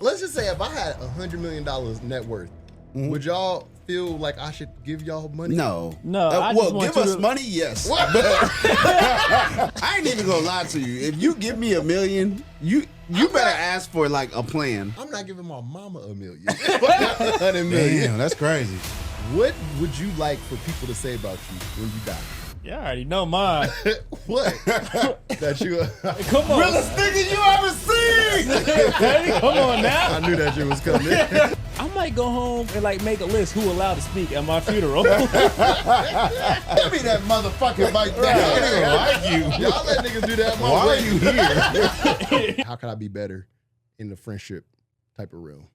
let's just say if I had $100 million net worth, would y'all feel like I should give y'all money? No. Well, give us money, yes. I ain't even gonna lie to you. If you give me $1 million, you better ask for like a plan. I'm not giving my mama $1 million. $100 million. Damn, that's crazy. What would you like for people to say about you when you die? Yeah, I already know mine. What? That you Come on. Realest nigga you ever seen. Daddy, come on now. I knew that shit was coming. I might go home and like make a list who allowed to speak at my funeral. Give me that motherfucking mic back. I don't even like you. Y'all let niggas do that. Why are you here? How can I be better in the friendship type of realm?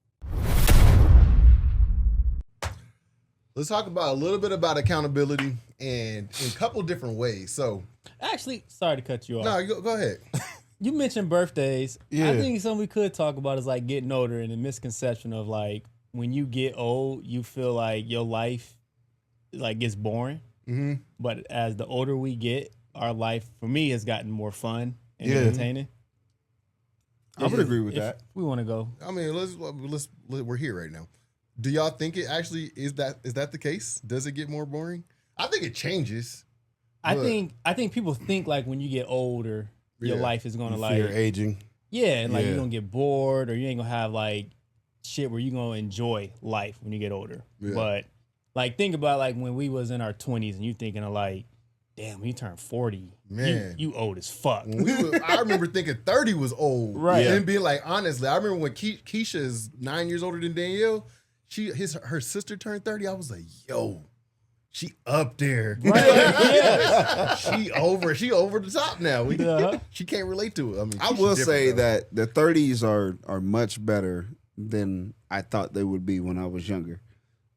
Let's talk about a little bit about accountability and in a couple different ways. So, Actually, sorry to cut you off. no, go ahead. You mentioned birthdays. Yeah. I think something we could talk about is like getting older and the misconception of like when you get old, you feel like your life like gets boring. Mm-hmm. But as the older we get, our life for me has gotten more fun and Yeah. entertaining. I would agree with If that. we want to go. I mean, we're here right now. Do y'all think it actually is that the case? Does it get more boring? I think it changes. I But- think people think like when you get older, your Yeah. life is gonna You like fear aging. yeah, and like Yeah. you're gonna get bored or you ain't gonna have like shit where you're gonna enjoy life when you get older. Yeah. But like think about like when we was in our 20s and you thinking of like, damn, when you turn 40, Man. you old as fuck. I remember thinking 30 was old. Right. And being like, honestly, I remember when Keisha is 9 years older than Danielle, her sister turned 30. I was like, yo, she up there. Right. Yeah. She over the top now. Uh-huh. She can't relate to it. I mean, I Keisha's will different, say though. that the 30s are much better than I thought they would be when I was younger.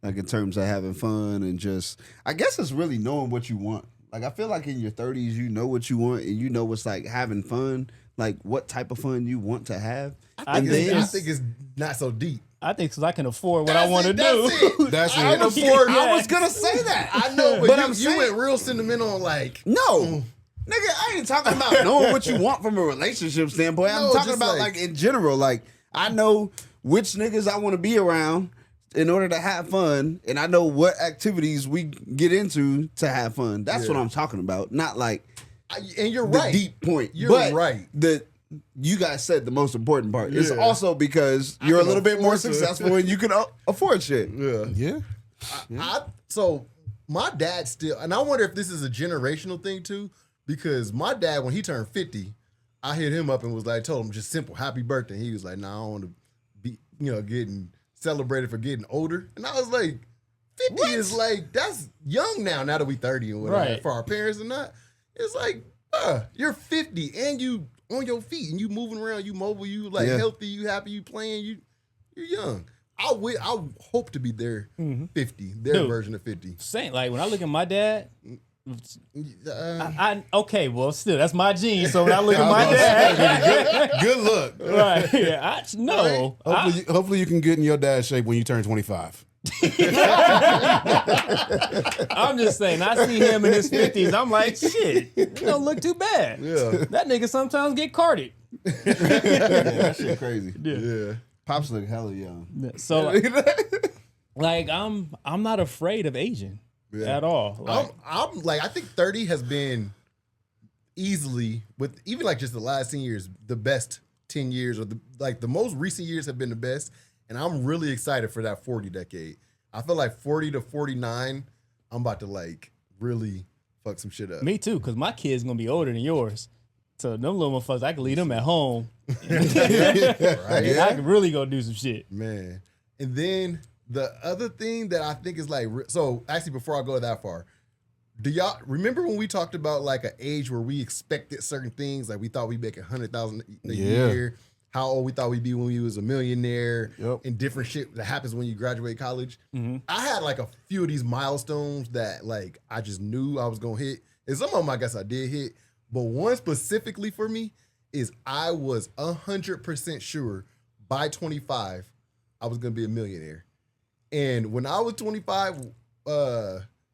Like in terms of having fun and just, I guess it's really knowing what you want. Like I feel like in your 30s, you know what you want and you know what's like having fun, like what type of fun you want to have. I think it's not so deep. I think because I can afford what I want to do. That's I it. can afford. I was gonna say that. I know, but, But you, I'm you saying- went real sentimental on like, No. Nigga, I ain't talking about knowing what you want from a relationship standpoint. I'm No, talking just about like in general. Like I know which niggas I want to be around in order to have fun, and I know what activities we get into to have fun. That's what I'm talking about. Not like and you're the right. deep point. You're but right. You guys said the most important part. It's Yeah. also because you're a can little bit more afford to. successful and you can afford shit. Yeah. Yeah. So my dad still, and I wonder if this is a generational thing too, because my dad, when he turned 50, I hit him up and was like, told him just simple, happy birthday. He was like, nah, I don't want to be, getting celebrated for getting older. And I was like, 50 is like, that's young now that we 30 and whatever. Right. For our parents or not. It's like, you're 50 and you on your feet and you moving around, you mobile, you like healthy, you happy, you playing, you're young. I hope to be their 50, their Dude. version of 50. Same. Like when I look at my dad, okay, well, still that's my gene. So when I look at my dad, Good look. right? Yeah, no. Hopefully you can get in your dad's shape when you turn 25. I'm just saying. I see him in his 50s. I'm like, shit, it don't look too bad. Yeah. That nigga sometimes get carded. That shit crazy. Yeah. Pops look hella young. So, like, I'm not afraid of aging at all. Like, I'm like, I think 30 has been easily, with even like just the last 10 years, the best 10 years, or the most recent years have been the best. And I'm really excited for that 40 decade. I feel like 40 to 49, I'm about to like really fuck some shit up. me too, because my kid's gonna be older than yours. So them little motherfuckers, I can leave them at home. Right? And I can really go do some shit. Man. And then the other thing that I think is like, so actually before I go that far, do y'all remember when we talked about like an age where we expected certain things? Like we thought we'd make 100,000 a year. How old we thought we'd be when we was a millionaire, and different shit that happens when you graduate college. I had like a few of these milestones that like I just knew I was gonna hit. And some of them I guess I did hit, but one specifically for me is I was 100% sure by 25 I was gonna be a millionaire. And when I was 25,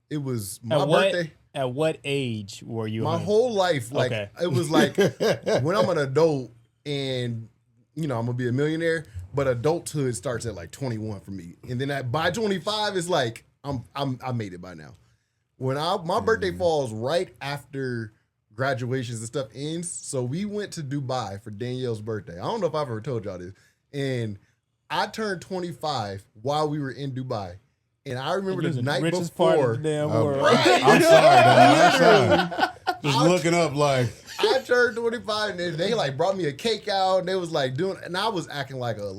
it was my birthday. At what age were you? My whole life, like Okay. it was like when I'm an adult and I'm gonna be a millionaire. but adulthood starts at like 21 for me, and then by 25 it's like I made it by now. When my birthday falls right after graduations and stuff ends, so we went to Dubai for Danielle's birthday. I don't know if I've ever told y'all this, and I turned 25 while we were in Dubai. And I remember the night before. Damn world. Right. I'm sorry, dog. I'm sorry. Just looking up like. I turned 25 and they like brought me a cake out and they was like doing, and I was acting like a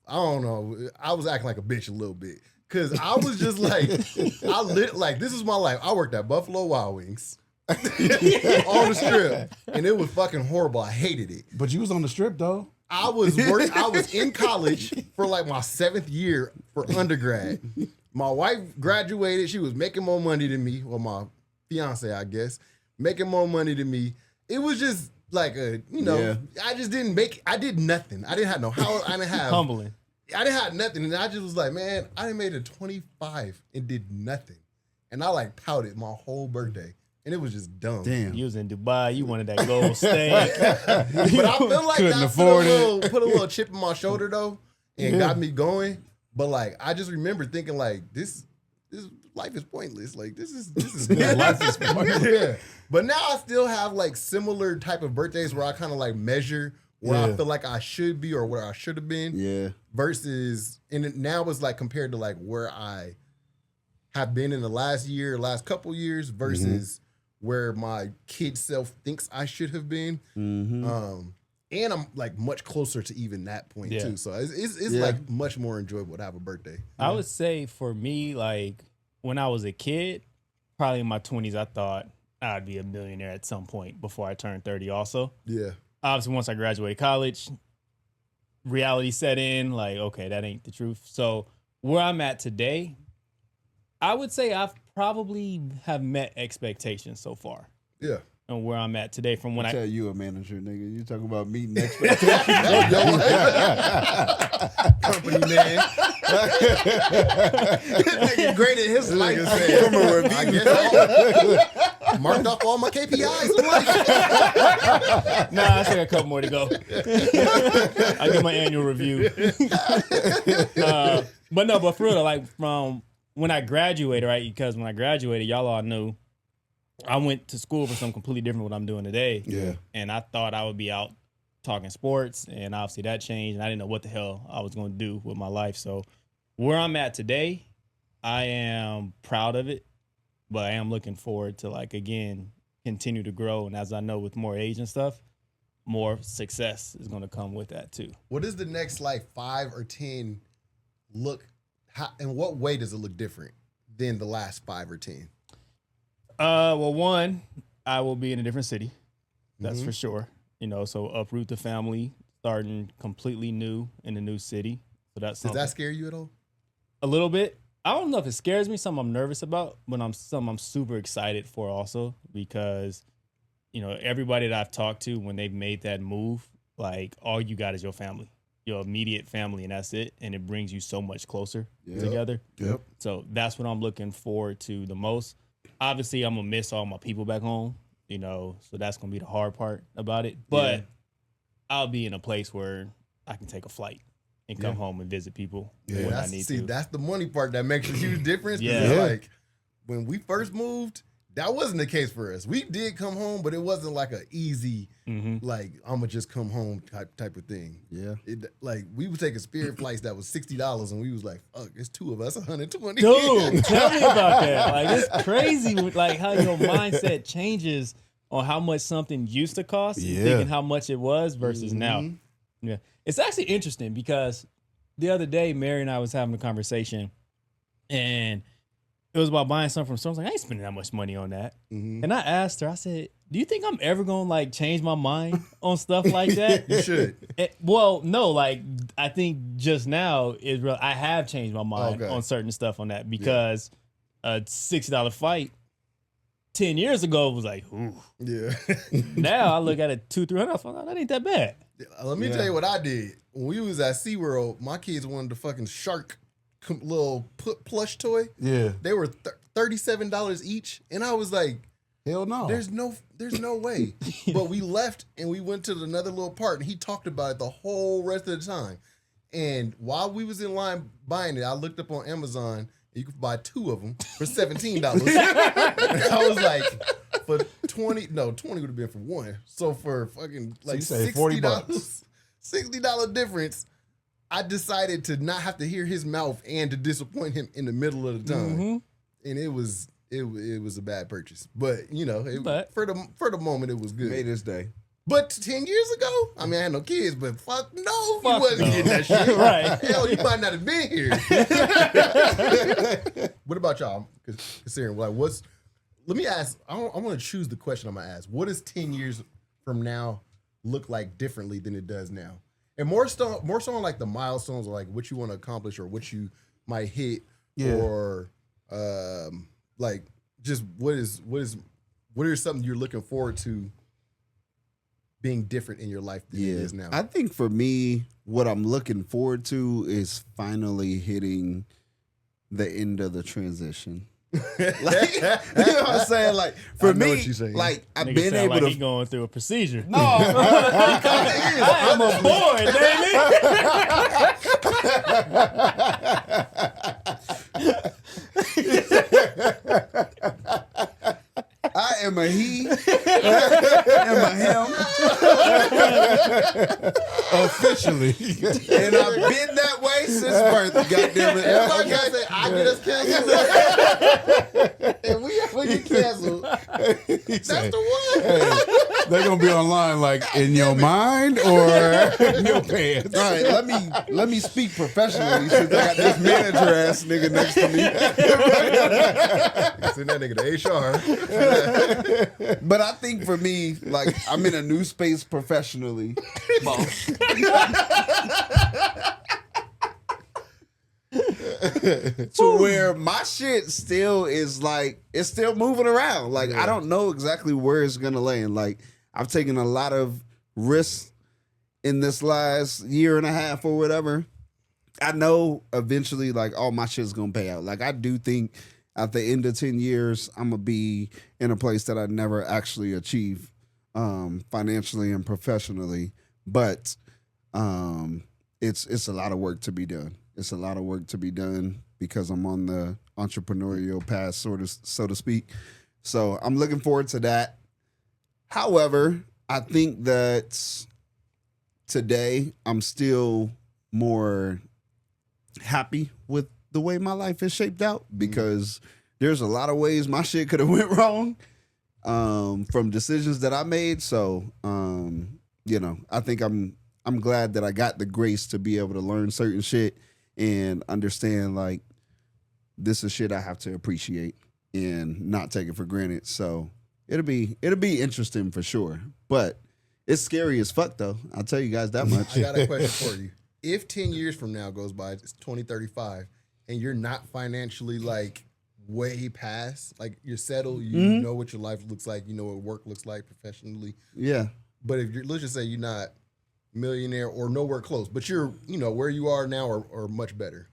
I don't know, I was acting like a bitch a little bit. Cause I was just like, this is my life. I worked at Buffalo Wild Wings on the strip and it was fucking horrible. I hated it. But you was on the strip though. I was in college for like my 7th year for undergrad. My wife graduated. She was making more money than me. Well, my fiance, I guess, making more money than me. It was just like I just didn't I did nothing. I didn't have no house. I didn't have Humbling. I didn't have nothing. And I just was like, man, I done made it 25 and did nothing. And I like pouted my whole birthday. And it was just dumb. Damn. You was in Dubai. You wanted that gold steak. But I feel like Couldn't that afford put a little chip in my shoulder though, and got me going. But like, I just remember thinking like, this life is pointless. Like this is Life is pointless. yeah. But now I still have like similar type of birthdays where I kind of like measure where I feel like I should be or where I should have been. Yeah. Versus, and now it's like compared to like where I have been in the last couple years versus where my kid self thinks I should have been. And I'm like much closer to even that point too. So it's like much more enjoyable to have a birthday. I would say for me, like when I was a kid, probably in my 20s, I thought I'd be a millionaire at some point before I turned 30 also. Yeah. Obviously, once I graduated college, reality set in, like, okay, that ain't the truth. So where I'm at today, I would say I've probably have met expectations so far. Yeah. And where I'm at today from when Tell I you a manager, nigga. You talking about meeting expectations? Company man. Nigga great at his life. From a review. I guess marked off all my KPIs in life. Nah, I still got a couple more to go. I get my annual review. But for real, like from when I graduated, right? Because when I graduated, y'all all knew I went to school for something completely different than what I'm doing today. Yeah. And I thought I would be out talking sports, and obviously that changed, and I didn't know what the hell I was going to do with my life. So where I'm at today, I am proud of it, but I am looking forward to, like, again, continue to grow. And as I know with more age and stuff, more success is going to come with that too. What is the next like 5 or 10 look? In what way does it look different than the last 5 or 10? Well, one, I will be in a different city. That's for sure. You know, so uproot the family, starting completely new in a new city. So that's Does that scare you at all? a little bit. I don't know if it scares me, something I'm nervous about, but I'm super excited for also because, you know, everybody that I've talked to when they've made that move, like all you got is your family, your immediate family, and that's it. And it brings you so much closer together. Yep. So that's what I'm looking forward to the most. Obviously, I'm going to miss all my people back home, you know, so that's going to be the hard part about it. But I'll be in a place where I can take a flight and come home and visit people when I need to. That's the money part that makes a huge difference. Yeah. It's like when we first moved, that wasn't the case for us. We did come home, but it wasn't like a easy, like, I'm going to just come home type of thing. Yeah. Like, we would take a Spirit flights that was $60, and we was like, fuck, it's 2 of us, 120. Dude, tell me about that. Like, it's crazy with, like, how your mindset changes on how much something used to cost and thinking how much it was versus now. Yeah. It's actually interesting because the other day, Mary and I was having a conversation, and it was about buying something from stores. I was like, I ain't spending that much money on that. And I asked her, I said, do you think I'm ever going to like change my mind on stuff like that? You should. Well, no, like I think just now is real. I have changed my mind on certain stuff on that because a $60 fight 10 years ago was like, ooh. Yeah. Now I look at it $200-$300. I thought, that ain't that bad. Let me tell you what I did. When we was at SeaWorld, my kids wanted the fucking shark little plush toy. Yeah. They were $37 each. And I was like, Hell no. there's no way. But we left and we went to another little part and he talked about it the whole rest of the time. And while we was in line buying it, I looked up on Amazon and you could buy 2 of them for $17. And I was like, for 20 would have been for one. So for fucking like $60, $60 difference, I decided to not have to hear his mouth and to disappoint him in the middle of the time. And it was a bad purchase. But for the moment it was good. Made this day. But 10 years ago, I mean, I had no kids, but fuck no, you wasn't getting that shit. Right. Hell, you might not have been here. What about y'all? Considering, like, let me ask, I want to choose the question I'm going to ask. What does 10 years from now look like differently than it does now? And more so on like the milestones, or like what you want to accomplish or what you might hit, or like just what are something you're looking forward to being different in your life than it is now? I think for me, what I'm looking forward to is finally hitting the end of the transition. Like, you know what I'm saying? Like, for me, like, I've Nigga been able like to. he going through a procedure. No, I'm aboard, I am a he. am a him. Officially. And I've been that way since birth. Goddamn it. Like I said, I get us canceled. And when you canceled, that's the one. Hey, they're gonna be online like in your mind or in your pants. All right, let me speak professionally since I got this manager ass nigga next to me. Send that nigga to HR. But I think for me, like, I'm in a new space professionally. To where my shit still is like, it's still moving around. Like, I don't know exactly where it's gonna land. Like, I've taken a lot of risks in this last year and a half or whatever. I know eventually, like, all my shit's gonna pay out. Like, I do think at the end of 10 years, I'm gonna be in a place that I never actually achieve financially and professionally. But it's a lot of work to be done. It's a lot of work to be done because I'm on the entrepreneurial path, so to speak. So I'm looking forward to that. However, I think that today I'm still more happy with the way my life is shaped out because there's a lot of ways my shit could have went wrong from decisions that I made. So, I think I'm glad that I got the grace to be able to learn certain shit and understand, like, this is shit I have to appreciate and not take it for granted. So it'll be interesting for sure. But it's scary as fuck though. I'll tell you guys that much. I got a question for you. If 10 years from now goes by, it's 2035, and you're not financially like way past, like you're settled, you know what your life looks like, you know what work looks like professionally. Yeah. But if let's just say you're not millionaire or nowhere close, but you're, where you are now or much better.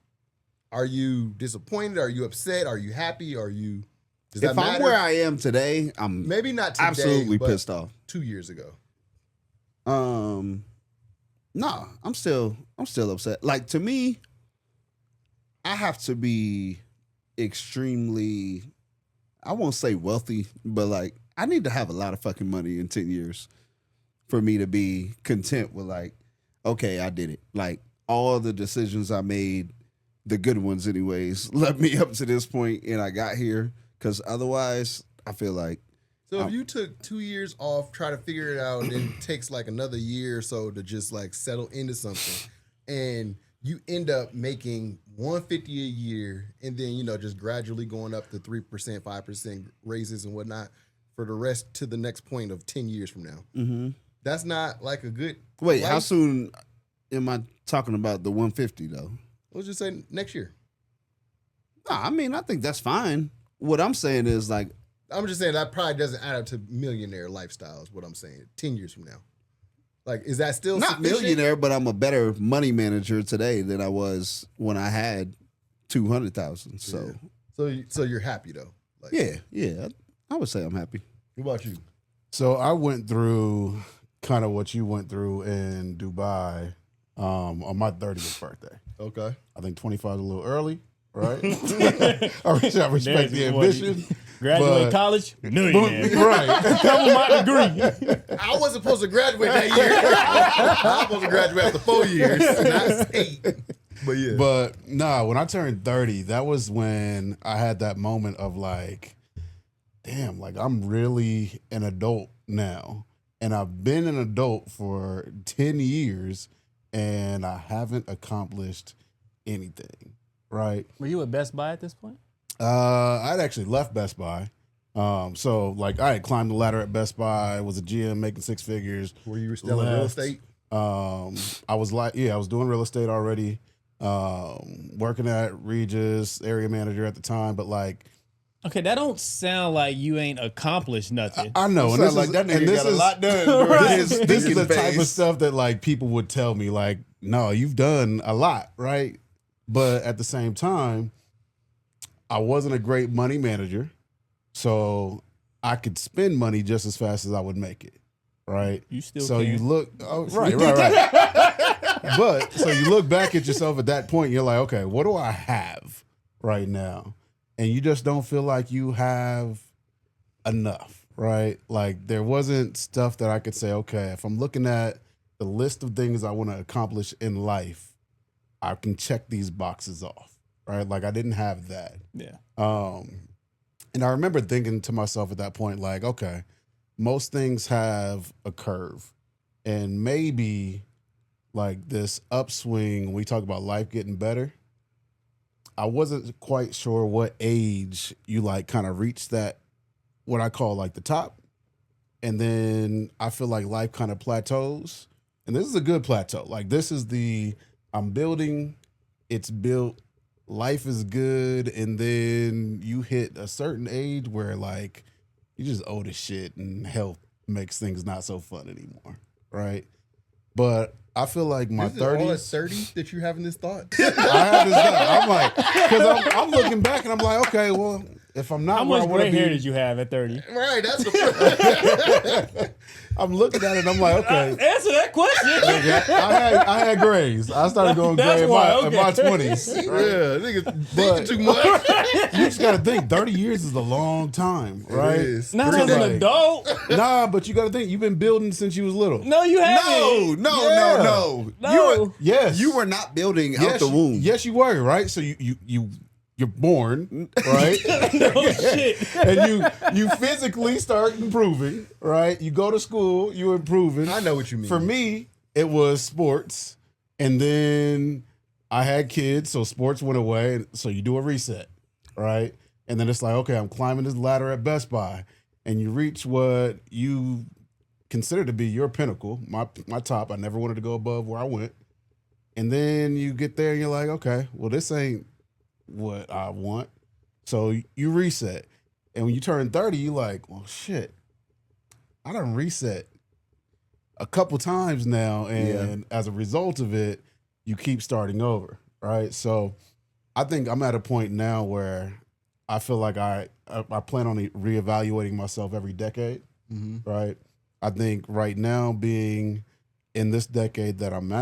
Are you disappointed? Are you upset? Are you happy? Does that If matter? I'm where I am today, I'm maybe not today, absolutely but pissed off. 2 years ago. No, I'm still upset. Like, to me, I have to be extremely, I won't say wealthy, but like, I need to have a lot of fucking money in 10 years for me to be content with, like, okay, I did it. Like, all the decisions I made, the good ones anyways, led me up to this point and I got here. Because otherwise, I feel like. So if you took 2 years off, try to figure it out, and then it takes like another year or so to just like settle into something, and you end up making $150 a year, and then just gradually going up to 3%, 5% raises and whatnot for the rest to the next point of 10 years from now. Mm-hmm. That's not like a good. Wait, life. how soon am I talking about the 150 though? Let's just say next year. Nah, I mean, I think that's fine. What I'm saying is, like, I'm just saying that probably doesn't add up to millionaire lifestyle is what I'm saying. 10 years from now. Like, is that still not sufficient? millionaire, but I'm a better money manager today than I was when I had 200,000. So, so you're happy though. Like, yeah, I would say I'm happy. What about you? So I went through kind of what you went through in Dubai on my 30th birthday. Okay. I think 25 is a little early, right? I respect the ambition. Graduate college, millionaire. Right. Double my degree. I wasn't supposed to graduate that year. I was supposed to graduate after 4 years, not 8. But yeah. But nah, when I turned 30, that was when I had that moment of like, damn, like I'm really an adult now. And I've been an adult for 10 years and I haven't accomplished anything, right? Were you at Best Buy at this point? I'd actually left Best Buy. So like I had climbed the ladder at Best Buy, was a GM making 6 figures. Were you still in real estate? I was doing real estate already. Working at Regis, area manager at the time, but like, Okay, that don't sound like you ain't accomplished nothing. I know, and Sounds this like is that nigga and this got a is lot done. During his this is the thinking type of phase. stuff that like people would tell me, like, no, you've done a lot, right? But at the same time, I wasn't a great money manager, so I could spend money just as fast as I would make it, right? You still so can. you look, right. But so you look back at yourself at that point, you're like, okay, what do I have right now? And you just don't feel like you have enough, right? Like there wasn't stuff that I could say, okay, if I'm looking at the list of things I want to accomplish in life, I can check these boxes off, right? Like I didn't have that. Yeah. And I remember thinking to myself at that point, like, okay, most things have a curve. And maybe like this upswing, when we talk about life getting better, I wasn't quite sure what age you like kind of reach that, what I call like the top. And then I feel like life kind of plateaus. And this is a good plateau. Like this is I'm building, it's built, life is good. And then you hit a certain age where like you just old as shit and health makes things not so fun anymore. Right. But I feel like my Is it all at 30s. 30 that you're having this thought? I have this thought. I'm like, because I'm looking back and I'm like, okay, well, if I'm not How where I much want gray to hair be, did you have at 30? Right, that's the I'm looking at it and I'm like, okay. Answer that question. I had grays. I started going That's gray in why, my okay. 20s. Yeah, nigga thinking too much. You just got to think 30 years is a long time, right? It is. Not So as an like- adult. Nah, but you got to think you've been building since you was little. No, you haven't. No. No. Yes. You were not building yes, out the womb. Yes, you were, right? So you're born, right? Oh, shit. And you physically start improving, right? You go to school, you're improving. I know what you mean. For me, it was sports, and then I had kids, so sports went away. So you do a reset, right? And then it's like, okay, I'm climbing this ladder at Best Buy, and you reach what you consider to be your pinnacle, my top. I never wanted to go above where I went. And then you get there, and you're like, okay, well, this ain't what I want. So you reset. And when you turn 30, you're like, well, shit, I done reset a couple times now. And as a result of it, you keep starting over, right? So I think I'm at a point now where I feel like I plan on reevaluating myself every decade, right? I think right now being in this decade that I'm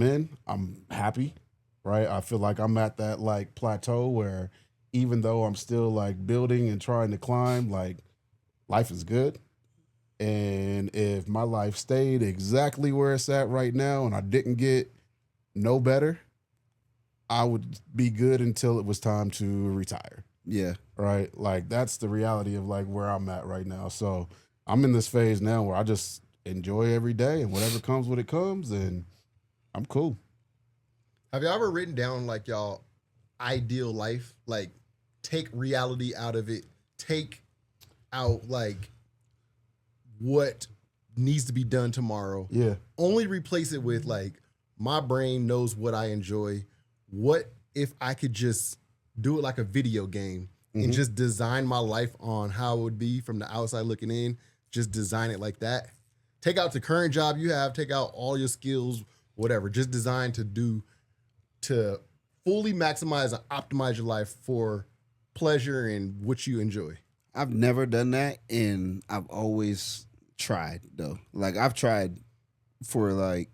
in, I'm happy. Right. I feel like I'm at that like plateau where even though I'm still like building and trying to climb, like life is good. And if my life stayed exactly where it's at right now and I didn't get no better, I would be good until it was time to retire. Yeah. Right. Like that's the reality of like where I'm at right now. So I'm in this phase now where I just enjoy every day and whatever comes when it comes, and I'm cool. Have y'all ever written down like y'all ideal life? Like take reality out of it, take out like what needs to be done tomorrow. Yeah. Only replace it with like my brain knows what I enjoy. What if I could just do it like a video game and just design my life on how it would be from the outside looking in? Just design it like that. Take out the current job you have, take out all your skills, whatever. Just design to fully maximize and optimize your life for pleasure and what you enjoy. I've never done that, and I've always tried though. Like I've tried for like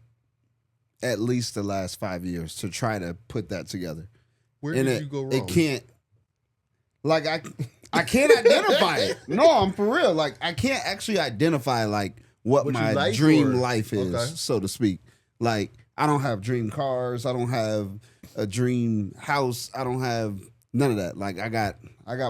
at least the last 5 years to try to put that together. Where And did you go wrong? It can't. Like I can't identify it. No, I'm for real. Like I can't actually identify like what What you my like, dream or- life is, Okay. so to speak. Like I don't have dream cars. I don't have a dream house. I don't have none of that. Like I got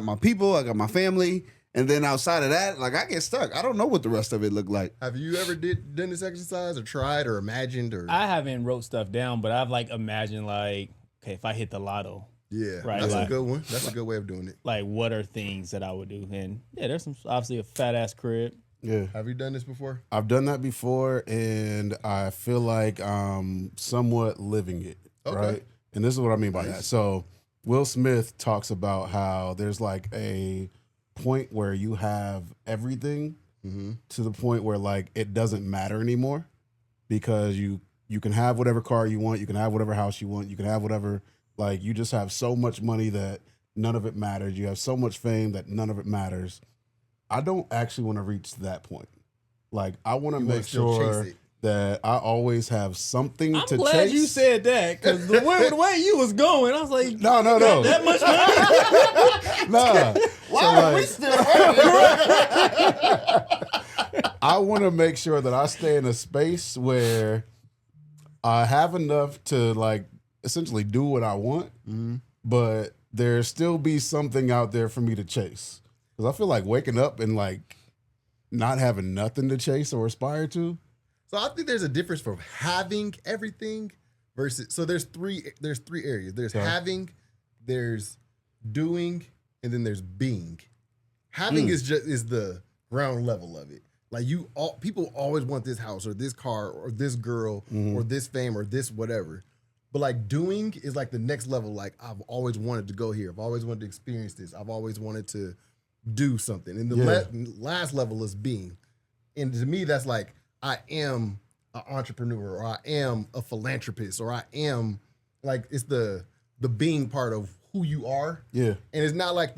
my people. I got my family. And then outside of that, like I get stuck. I don't know what the rest of it look like. Have you ever done this exercise or tried or imagined or? I haven't wrote stuff down, but I've like imagined like, okay, if I hit the lotto, Yeah, Right, that's a like- good one. That's a good way of doing it. like what are things that I would do? And yeah, there's some obviously a fat ass crib. Yeah. Have you done this before? I've done that before, and I feel like I'm somewhat living it, Okay. right? And this is what I mean by that. So Will Smith talks about how there's like a point where you have everything to the point where like it doesn't matter anymore because you can have whatever car you want, you can have whatever house you want, you can have whatever, like you just have so much money that none of it matters. You have so much fame that none of it matters. I don't actually want to reach that point. Like I want to You wanna make still sure chase it. that I always have something I'm to glad chase. you said that because the way you was going, I was like, No. that much money. Nah. Why are we still I want to make sure that I stay in a space where I have enough to like essentially do what I want, but there still be something out there for me to chase. Because I feel like waking up and like not having nothing to chase or aspire to. So I think there's a difference from having everything versus. So there's three areas. There's having, there's doing, and then there's being. Having is the ground level of it. Like people always want this house or this car or this girl or this fame or this whatever. But like doing is like the next level. Like I've always wanted to go here. I've always wanted to experience this. I've always wanted to do something. And the last level is being. And to me, that's like I am an entrepreneur or I am a philanthropist or I am like it's the being part of who you are. Yeah. And it's not like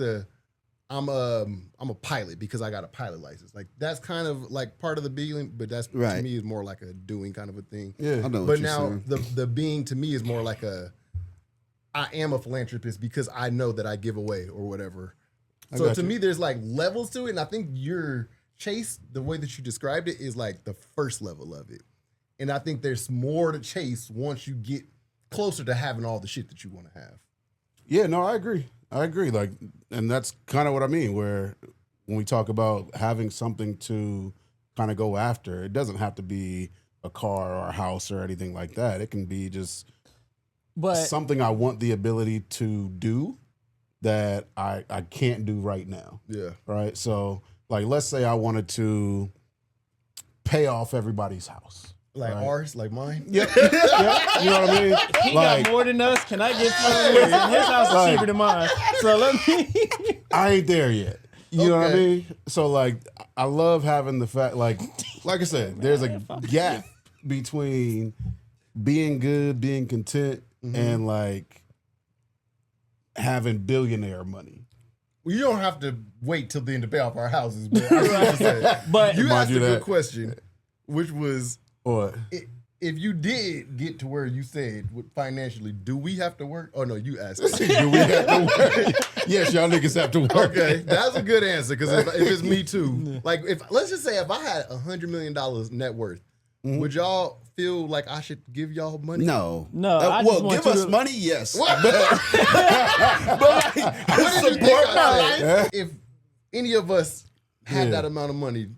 I'm a pilot because I got a pilot license. Like that's kind of like part of the being, but that's to Right. me is more like a doing kind of a thing. Yeah. I know what But you're now saying. the being to me is more like I am a philanthropist because I know that I give away or whatever. So got to you. me, there's like levels to it, and I think your chase, the way that you described it, is like the first level of it. And I think there's more to chase once you get closer to having all the shit that you want to have. Yeah, no, I agree. Like, and that's kind of what I mean, where when we talk about having something to kind of go after, it doesn't have to be a car or a house or anything like that. It can be just But something I want the ability to do that I can't do right now. Yeah. Right. So, like, let's say I wanted to pay off everybody's house. Like Right. ours, like mine. Yep. You know what I mean? he Like, got more than us. Can I get some? Listen, his house is Like- cheaper than mine. So let me. I ain't there yet. You know what I Okay. mean? So like, I love having the fact, like I said, there's a gap between being good, being content, and like having billionaire money. Well, you don't have to wait till the end to pay off our houses, but I see what you're saying. But You Mind asked a you good that- question, which was Or if you did get to where you said financially, do we have to work? Oh no, you asked. do we have to work? Yes, y'all niggas have to work. Okay, that's a good answer because if it's me too, like if let's just say if I had $100 million net worth, would y'all feel like I should give y'all money? No. No, I just well, want give you us to- money, yes. What? But What like, did you think support I my said? life. If any of us had Yeah. that amount of money,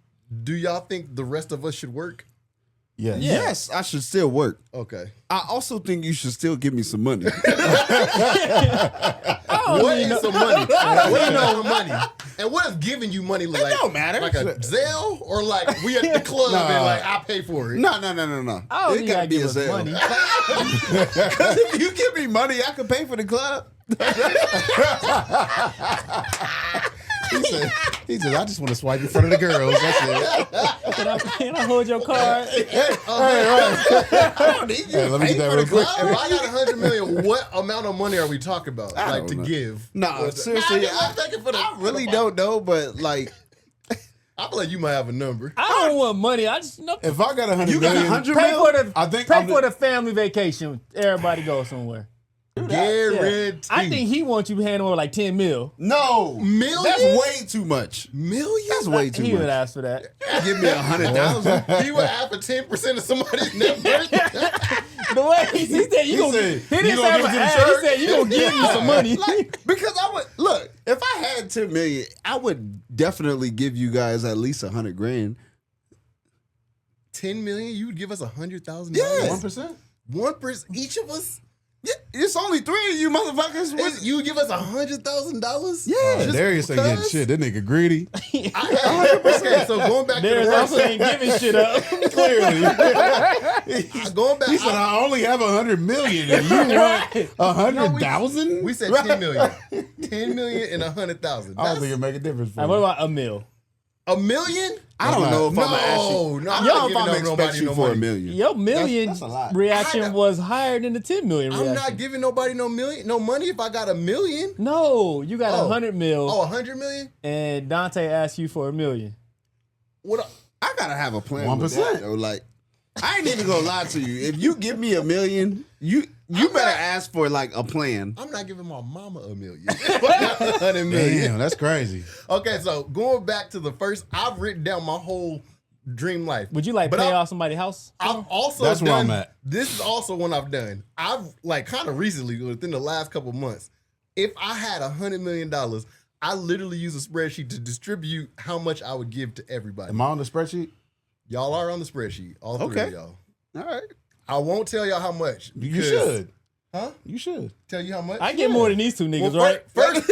do y'all think the rest of us should work? Yes. Yes, I should still work. Okay. I also think you should still give me some money. What is some money? What do you know for money? And what is giving you money like? don't matter. Like a Zelle or like we at the club and like I pay for it? No. I don't It think gotta I be give a us sale. money. Because if you give me money, I can pay for the club. He said, I just want to swipe in front of the girls. That's it. Can I hold your card? I don't need you Hey, to let me pay get that for real the quick. club. If I got $100 million, what amount of money are we talking about? I Like don't to know. give? No, seriously, I'm thinking for the. I really don't know, but like, I feel like you might have a number. I don't want money. I just If I got 100 You got million, 100 pay mil? for the I think pay I'm for the- the family vacation. Everybody go somewhere. Guaranteed. I think he wants you to hand over like 10 mil. No. Million? That's way too much. Million? That's way too He would much. ask for that. Give me 100,000. He would ask for 10% of somebody's net worth. The way he said you gonna, said, he didn't "You say gonna I'm give it to the ask, church?" he said you gonna give me some money. Like, because I would look, if I had 10 million, I would definitely give you guys at least 100 grand. 10 million? You would give us $100,000? Yes. 1%? 1%? Each of us? Yeah, it's only 3 of you motherfuckers. You would give us $100,000? Yeah. Just Darius ain't getting because? shit. That nigga greedy. Okay, so going back to There's the also ain't giving shit up. Clearly. going back, He said, I only have 100 million and you want 100,000? we said 10 million. 10 million and 100,000. I don't think it make a difference for What you. about a mil? A million? I don't know if No, I'm gonna ask you. no, I I'm don't not know if giving I'm gonna nobody expect you no for money. $1 million. Your million That's a lot. reaction was higher than the 10 million reaction. I'm not giving nobody no money if I got a million. No, you got 100 mil, Oh, 100 million? and Dante asked you for $1 million. What? I gotta have a plan. 1%. With 1%. that, though. Like, I ain't even gonna lie to you. If you give me $1 million, you better ask for like a plan. I'm not giving my mama $1 million. 100 million. Damn, that's crazy. Okay, so going back to the first, I've written down my whole dream life. Would you like But pay I- off somebody's house? I've also That's where done, I'm at. This is also one I've done. I've like kind of recently, within the last couple months, if I had $100 million, I literally use a spreadsheet to distribute how much I would give to everybody. Am I on the spreadsheet? Y'all are on the spreadsheet, all three Okay. of y'all. All right. I won't tell y'all how much. You because- should. Huh? You should. Tell you how much? I get more than these two niggas, Well, right? First,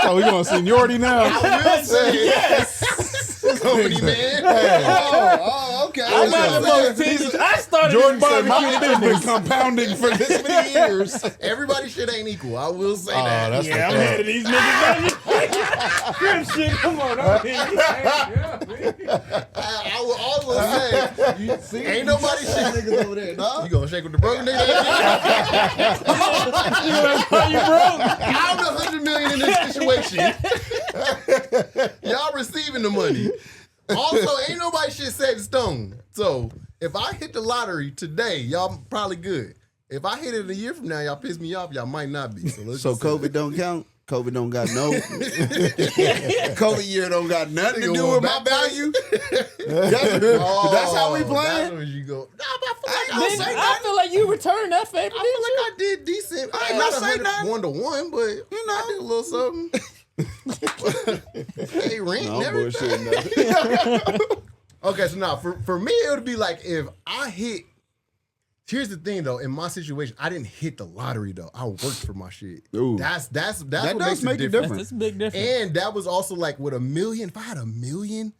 Oh, we going seniority now? I will say yes. Company man. Oh, okay. I'm not the most teachers. I started Jordan this said, barbecue my business business. been compounding for this many years. Everybody shit ain't equal. I will say Oh, that. that's Yeah, I'm the ahead of these niggas, baby. Crib shit, come on. I will also say, ain't nobody shit. Niggas over there, dog. You gonna shake with the broken nigga? You broke. I'm the 100 million in this situation. Y'all receiving the money. Also, ain't nobody shit set in stone. So if I hit the lottery today, y'all probably good. If I hit it a year from now, y'all piss me off. Y'all might not be. So, let's So just say COVID don't count. COVID don't got no. COVID year don't got nothing to Nigga do going with my back there? value. That's how we That's playing. where you go. Nah, but I I ain't feel like gonna say I feel like you returned that favor, I feel didn't you? like I did decent. I ain't Not gonna say 100 nothing. 1-to-1, but You know. I did a little something. Hey, rent No and everything. bullshit. Nothing. Okay, so now for me, it would be like if I hit. Here's the thing though, in my situation, I didn't hit the lottery though. I worked for my shit. Ooh. That's That what does makes make it it different. different. That's a big difference. And that was also like with $1 million. If I had $1 million,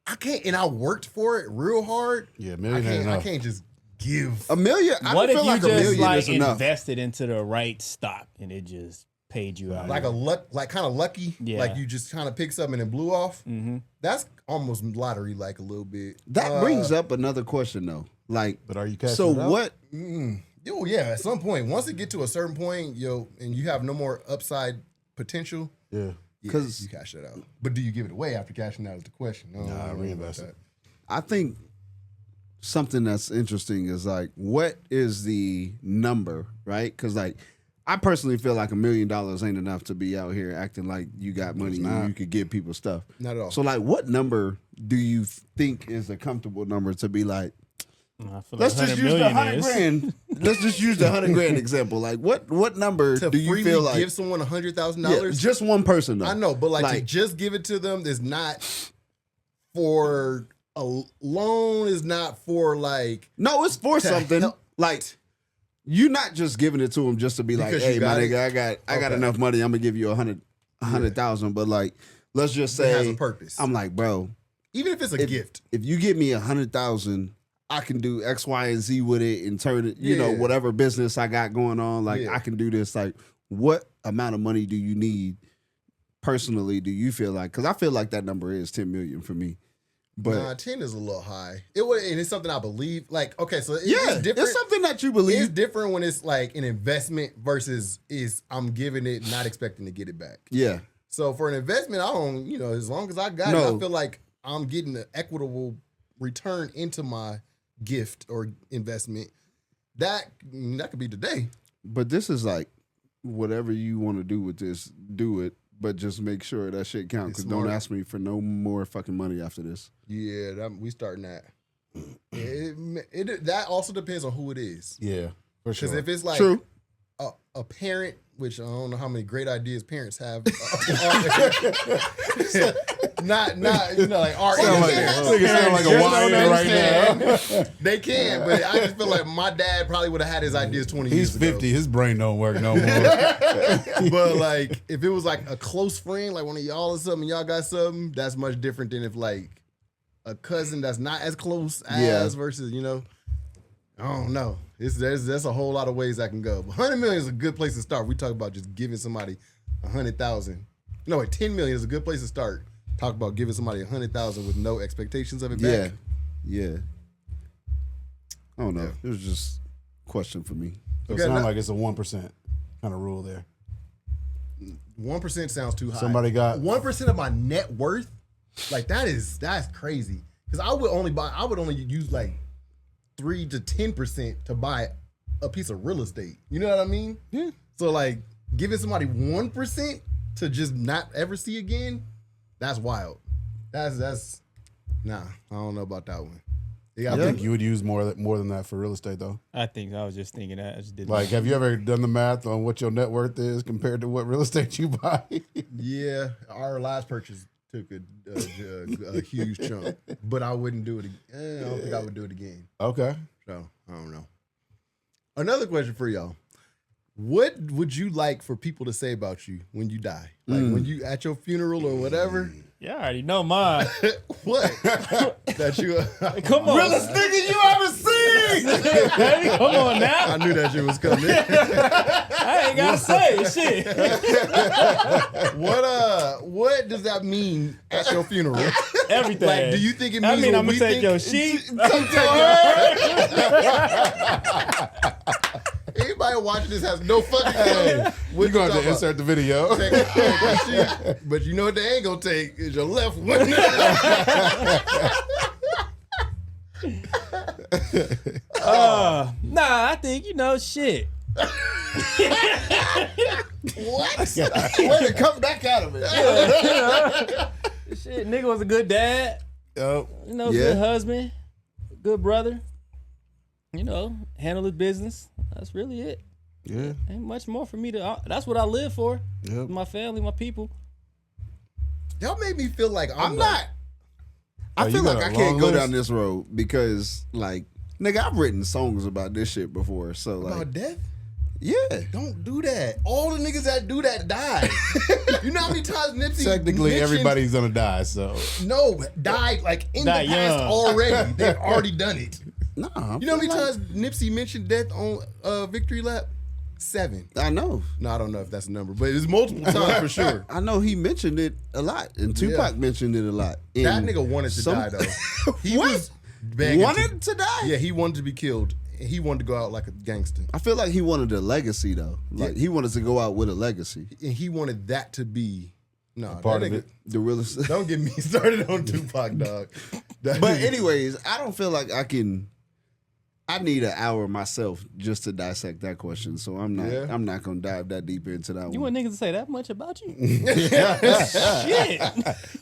I can't. And I worked for it real hard. Yeah, I million ain't can't. I enough. can't just give. $1 million. I What don't if feel you like $1 just million like is enough. invested into the right stock and it just paid you out? Like a luck, like kind of lucky. Yeah. Like you just kind of picked something and it blew off. Mm-hmm. That's almost lottery like a little bit. That brings up another question though. Like, But are you cashing so it out? what? Yo, yeah. At some point, once it get to a certain point, and you have no more upside potential, Yeah. yeah, 'Cause- you cash that out. But do you give it away after cashing out? Is the question. No, Nah, I don't know about reinvest it. that. I think something that's interesting is like, what is the number, right? Because like, I personally feel like $1 million ain't enough to be out here acting like you got money and you could give people stuff. Not at all. So like, what number do you think is a comfortable number to be like? I feel Let's like just 100 use the million 100 is. grand. Let's just use the 100 grand example. Like, what number to do you freely feel like? give someone $100,000? Yeah, just one person though. I know, but like to Like- just give it to them is not for a loan. Is not for like No, it's for To something. help. Like, you're not just giving it to him just to be like, Because hey, you my got nigga, I got Okay. enough money. I'm gonna give you 100,000. But like, let's just it has say, a purpose. I'm like, bro, Even if it's a gift. if you give me 100,000, I can do X, Y, and Z with it and turn it, you know, Yeah. whatever business I got going on. Like, Yeah. I can do this. Like, what amount of money do you need personally? Do you feel like? Because I feel like that number is 10 million for me. But Nah, 10 is a little high. It would, and it's something I believe. Like, okay, so yeah, it's different. it's something that you It's believe. different when it's like an investment versus I'm giving it, not expecting to get it back. Yeah. So for an investment, I don't, as long as I got it, I feel like I'm getting an equitable return into my gift or investment. That could be today. But this is like, whatever you want to do with this, do it. But just make sure that shit counts. Because don't ask me for no more fucking money after this. Yeah, we starting that. That also depends on who it is. Yeah, for sure. Because if it's like True. A parent, which I don't know how many great ideas parents have. not like our sound like a YN right now. They can, but I just feel like my dad probably would have had his ideas 20 years ago. He's 50. His brain don't work no more. But like, if it was like a close friend, like one of y'all or something, y'all got something, that's much different than if like a cousin that's not as close as versus, I don't know. There's a whole lot of ways that can go. But 100 million is a good place to start. We talk about just giving somebody 100,000. No, wait, 10 million is a good place to start. Talk about giving somebody 100,000 with no expectations of it back. Yeah. I don't know. It was just a question for me. So it sounds like it's a 1% kind of rule there. 1% sounds too high. Somebody got 1% of my net worth. Like that's crazy. Because I would only use like 3 to 10% to buy a piece of real estate. You know what I mean? Yeah. So like giving somebody 1% to just not ever see again, that's wild. That's I don't know about that one. I think you would use more than that for real estate though. I was just thinking that. I just didn't. Like, have you ever done the math on what your net worth is compared to what real estate you buy? Yeah, our last purchase took a huge chunk, but I wouldn't do it again. I don't think I would do it again. Okay. So, I don't know. Another question for y'all. What would you like for people to say about you when you die? Like when you at your funeral or whatever? Yeah, I already know mine. What? That you Come on. Realest nigga you ever seen! Hey, come on now. I knew that shit was coming. I ain't gotta say shit. What does that mean at your funeral? Everything. Like, do you think it means I'm we gonna take think? your sheet. Anybody watching this has no fucking clue. We're going to insert the video. Take a sheet, but you know what they ain't gonna take is your left one. Nah, I think shit. What? Way to come back out of it. Shit, nigga was a good dad. Yep. Good husband, good brother. Handle his business. That's really it. Yeah. Ain't much more for me to. That's what I live for. Yep. My family, my people. Y'all made me feel like I'm not. I feel you got like a I can't long go list? down this road because, like, nigga, I've written songs about this shit before. So, like, about death. yeah. Don't do that. All the niggas that do that die. You know how many times Nipsey Technically, mentioned- everybody's going to die, so. No, died like in Die the past young. already. They've already done it. Nah. You know how many times Nipsey mentioned death on Victory Lap? 7. I know. No, I don't know if that's a number, but it's multiple times for sure. I know he mentioned it a lot, and Tupac mentioned it a lot. That And nigga wanted to die though. He What? was begging wanted to die? Yeah, he wanted to be killed. He wanted to go out like a gangster, I feel like he wanted a legacy though. Like he wanted to go out with a legacy. and he wanted that to be Part that of nigga- it. The realest. Don't get me started on Tupac, dog. That But nigga- anyways, I don't feel like I can. I need an hour myself just to dissect that question, so I'm not. Yeah. I'm not gonna dive that deep into that You one. want niggas to say that much about you? Shit.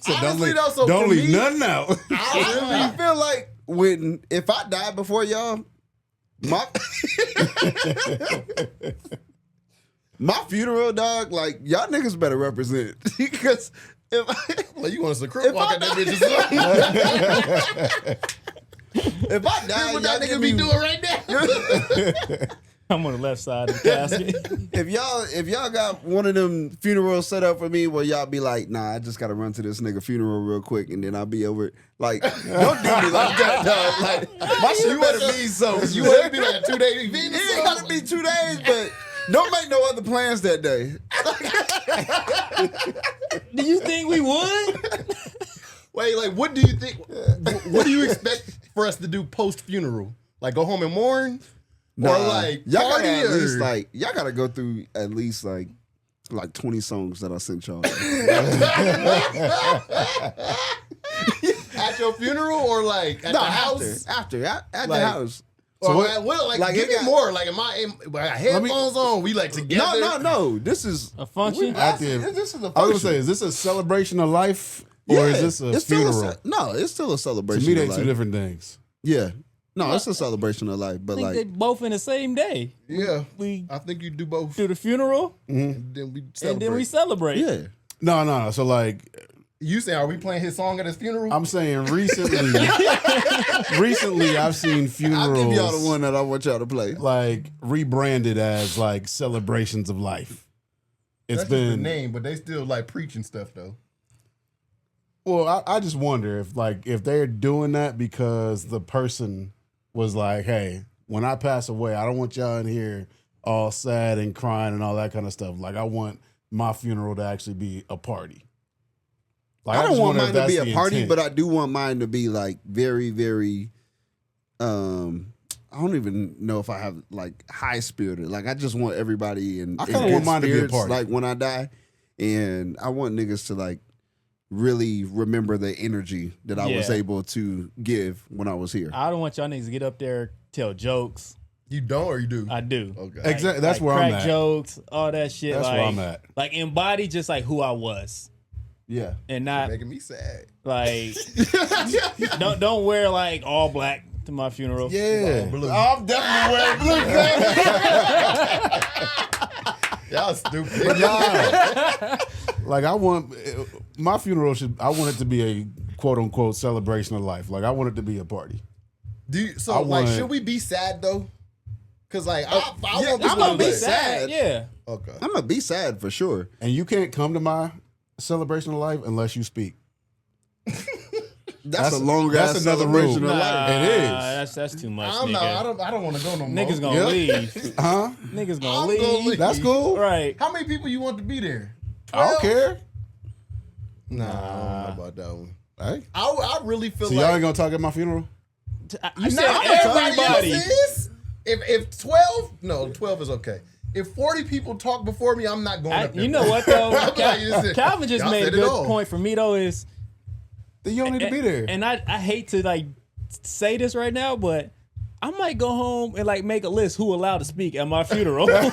So Honestly, though, so don't for leave me- nothing out. I feel like if I die before y'all, my my funeral, dog. Like y'all niggas better represent because Well, you want us to crip walk at that bitch or something? if I die, What y'all that give nigga be me. doing right now? I'm on the left side of the casket. If y'all got one of them funerals set up for me where y'all be like, nah, I just gotta run to this nigga funeral real quick and then I'll be over it. Like, don't do me like that, dog. Like, my shit better be so. You want it to be like a 2-day event? It ain't gotta be 2 days, but don't make no other plans that day. Do you think we would? Wait, like, what do you think? What do you expect for us to do post funeral? Like, go home and mourn, or like y'all party, gotta at or least like y'all gotta go through at least like like 20 songs that I sent y'all. At your funeral or like at the house? After at Like, the house. Or So like give me more. Like, am I headphones on? We like together? No. This is A function? This is a I was gonna function. say, is this a celebration of life or is this a it's still funeral? no, it's still a To celebration. me, of they life. two different things. Yeah. No, it's a celebration of life, I but think like they both in the same day. Yeah. We I think you do both. do the funeral And then we celebrate. and then we celebrate. yeah. No. So like, You say, are we playing his song at his funeral? I'm saying recently, I've seen I'll give y'all the funerals one that I want y'all to play. like rebranded as like celebrations of life. It's That's just the been name, but they still like preaching stuff though. well. I just wonder if they're doing that because the person was like, "Hey, when I pass away, I don't want y'all in here all sad and crying and all that kind of stuff. Like, I want my funeral to actually be a party." Like, I don't just want wonder if mine to be that's a the party, intent. but I do want mine to be like very, very I don't even know if I have like high spirited. Like I just want everybody in I kinda good want mine to be a spirits, party. like when I die. And I want niggas to like really remember the energy that I was Yeah. able to give when I was here. I don't want y'all niggas to get up there, tell jokes. You don't or you do? I do. Okay. Exactly. That's Like where I'm crack at. jokes, all that shit. That's like, where I'm at. Like embody just like who I was. Yeah. And not Making me sad. like don't wear like all black to my funeral. Yeah. Blue. I'm definitely wearing blue, baby. Y'all stupid. Like I want my funeral I want it to be a quote unquote celebration of life. Like I want it to be a party. So I like, want- should we be sad though? Cause like I yeah, want I'm people gonna to be be sad. Yeah. Okay. I'm gonna be sad for sure. And you can't come to my celebration of life unless you speak. That's a long ass that's another celebration rule. of Nah, life. It is. That's too much. I'm nigga. not. I don't want to go no more. Niggas gonna Yeah. leave. Huh? Niggas gonna I'm leave. gonna leave. That's cool. Right. How many people you want to be there? I don't care. Nah, I don't know about that one. Hey. I really feel So y'all ain't like gonna talk at my funeral? You said Nah, everybody. else is. If 12 is okay. If 40 people talk before me, I'm not going up there. You know what though? I'm like, listen, Calvin just y'all made a said it good all. point for me though. Is Then you don't need to be there. And I hate to like say this right now, but I might go home and like make a list who allowed to speak at my funeral. Cause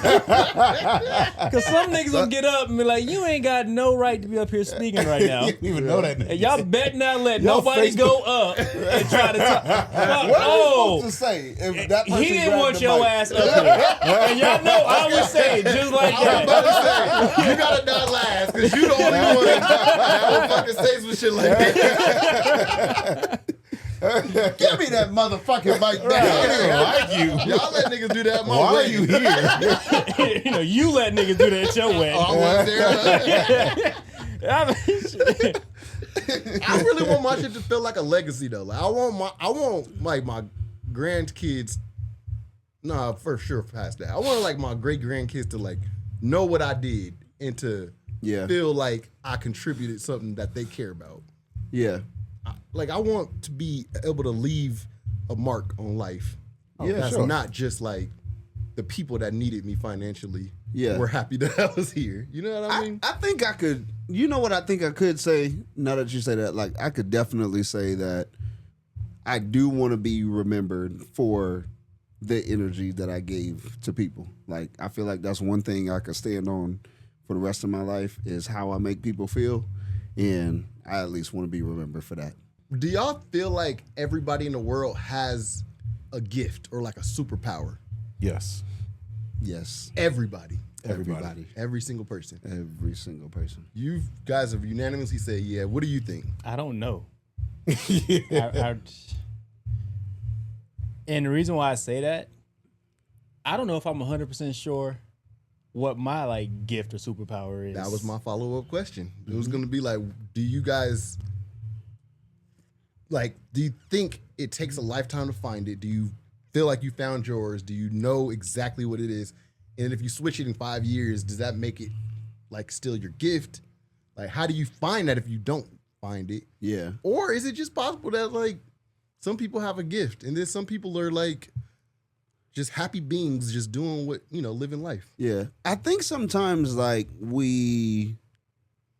some niggas will get up and be like, "You ain't got no right to be up here speaking right now." You don't even know that nigga. And y'all bet not let Your nobody Facebook- go up and try to talk. What Oh, are you supposed to say if that person he didn't grabbed want the your mic? ass up here. And y'all know I would say it just like I was that. about to say, you gotta die last because you the only one that will fucking say some shit like that. Give me that motherfucking mic I back. don't even like you. Y'all let niggas do that. My Why way. are you here? You know, you let niggas do that at your wedding. Oh, I wasn't there. I mean, I really want my shit to feel like a legacy though. Like I want like my grandkids. Nah, for sure past that. I want like my great grandkids to like know what I did and to feel like I contributed something that they care about. Yeah. Like I want to be able to leave a mark on life. Yeah, That's sure. not just like the people that needed me financially. Yeah. Were happy that I was here. You know what I mean? I think I could, you know what I think I could say, now that you say that, like I could definitely say that I do want to be remembered for the energy that I gave to people. Like I feel like that's one thing I could stand on for the rest of my life is how I make people feel. And I at least want to be remembered for that. Do y'all feel like everybody in the world has a gift or like a superpower? Yes. Yes. Everybody. Everybody. Every single person. Every single person. You guys have unanimously said, yeah. What do you think? I don't know. And the reason why I say that, I don't know if I'm 100% sure what my like gift or superpower is. That was my follow-up question. It was going to be like, do you guys, like, do you think it takes a lifetime to find it? Do you feel like you found yours? Do you know exactly what it is? And if you switch it in 5 years, does that make it like still your gift? Like, how do you find that if you don't find it? Yeah. Or is it just possible that like some people have a gift and then some people are like just happy beings, just doing what, living life. Yeah. I think sometimes like we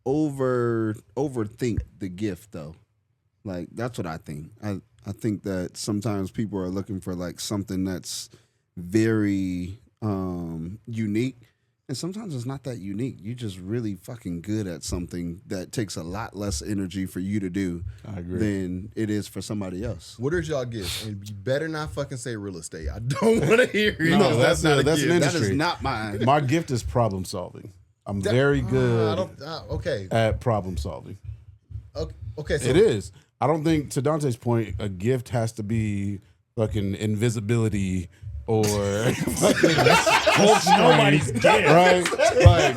overthink the gift though. Like that's what I think. I think that sometimes people are looking for like something that's very unique. And sometimes it's not that unique. You're just really fucking good at something that takes a lot less energy for you to do than it is for somebody else. What are y'all gifts? And you better not fucking say real estate. I don't want to hear it. No, that's not a an gift. industry. That is not mine. My gift is problem solving. I'm very good Okay. at problem solving. Okay. So It is. I don't think, to Dante's point, a gift has to be fucking invisibility or fucking Nobody's gift. right? Like,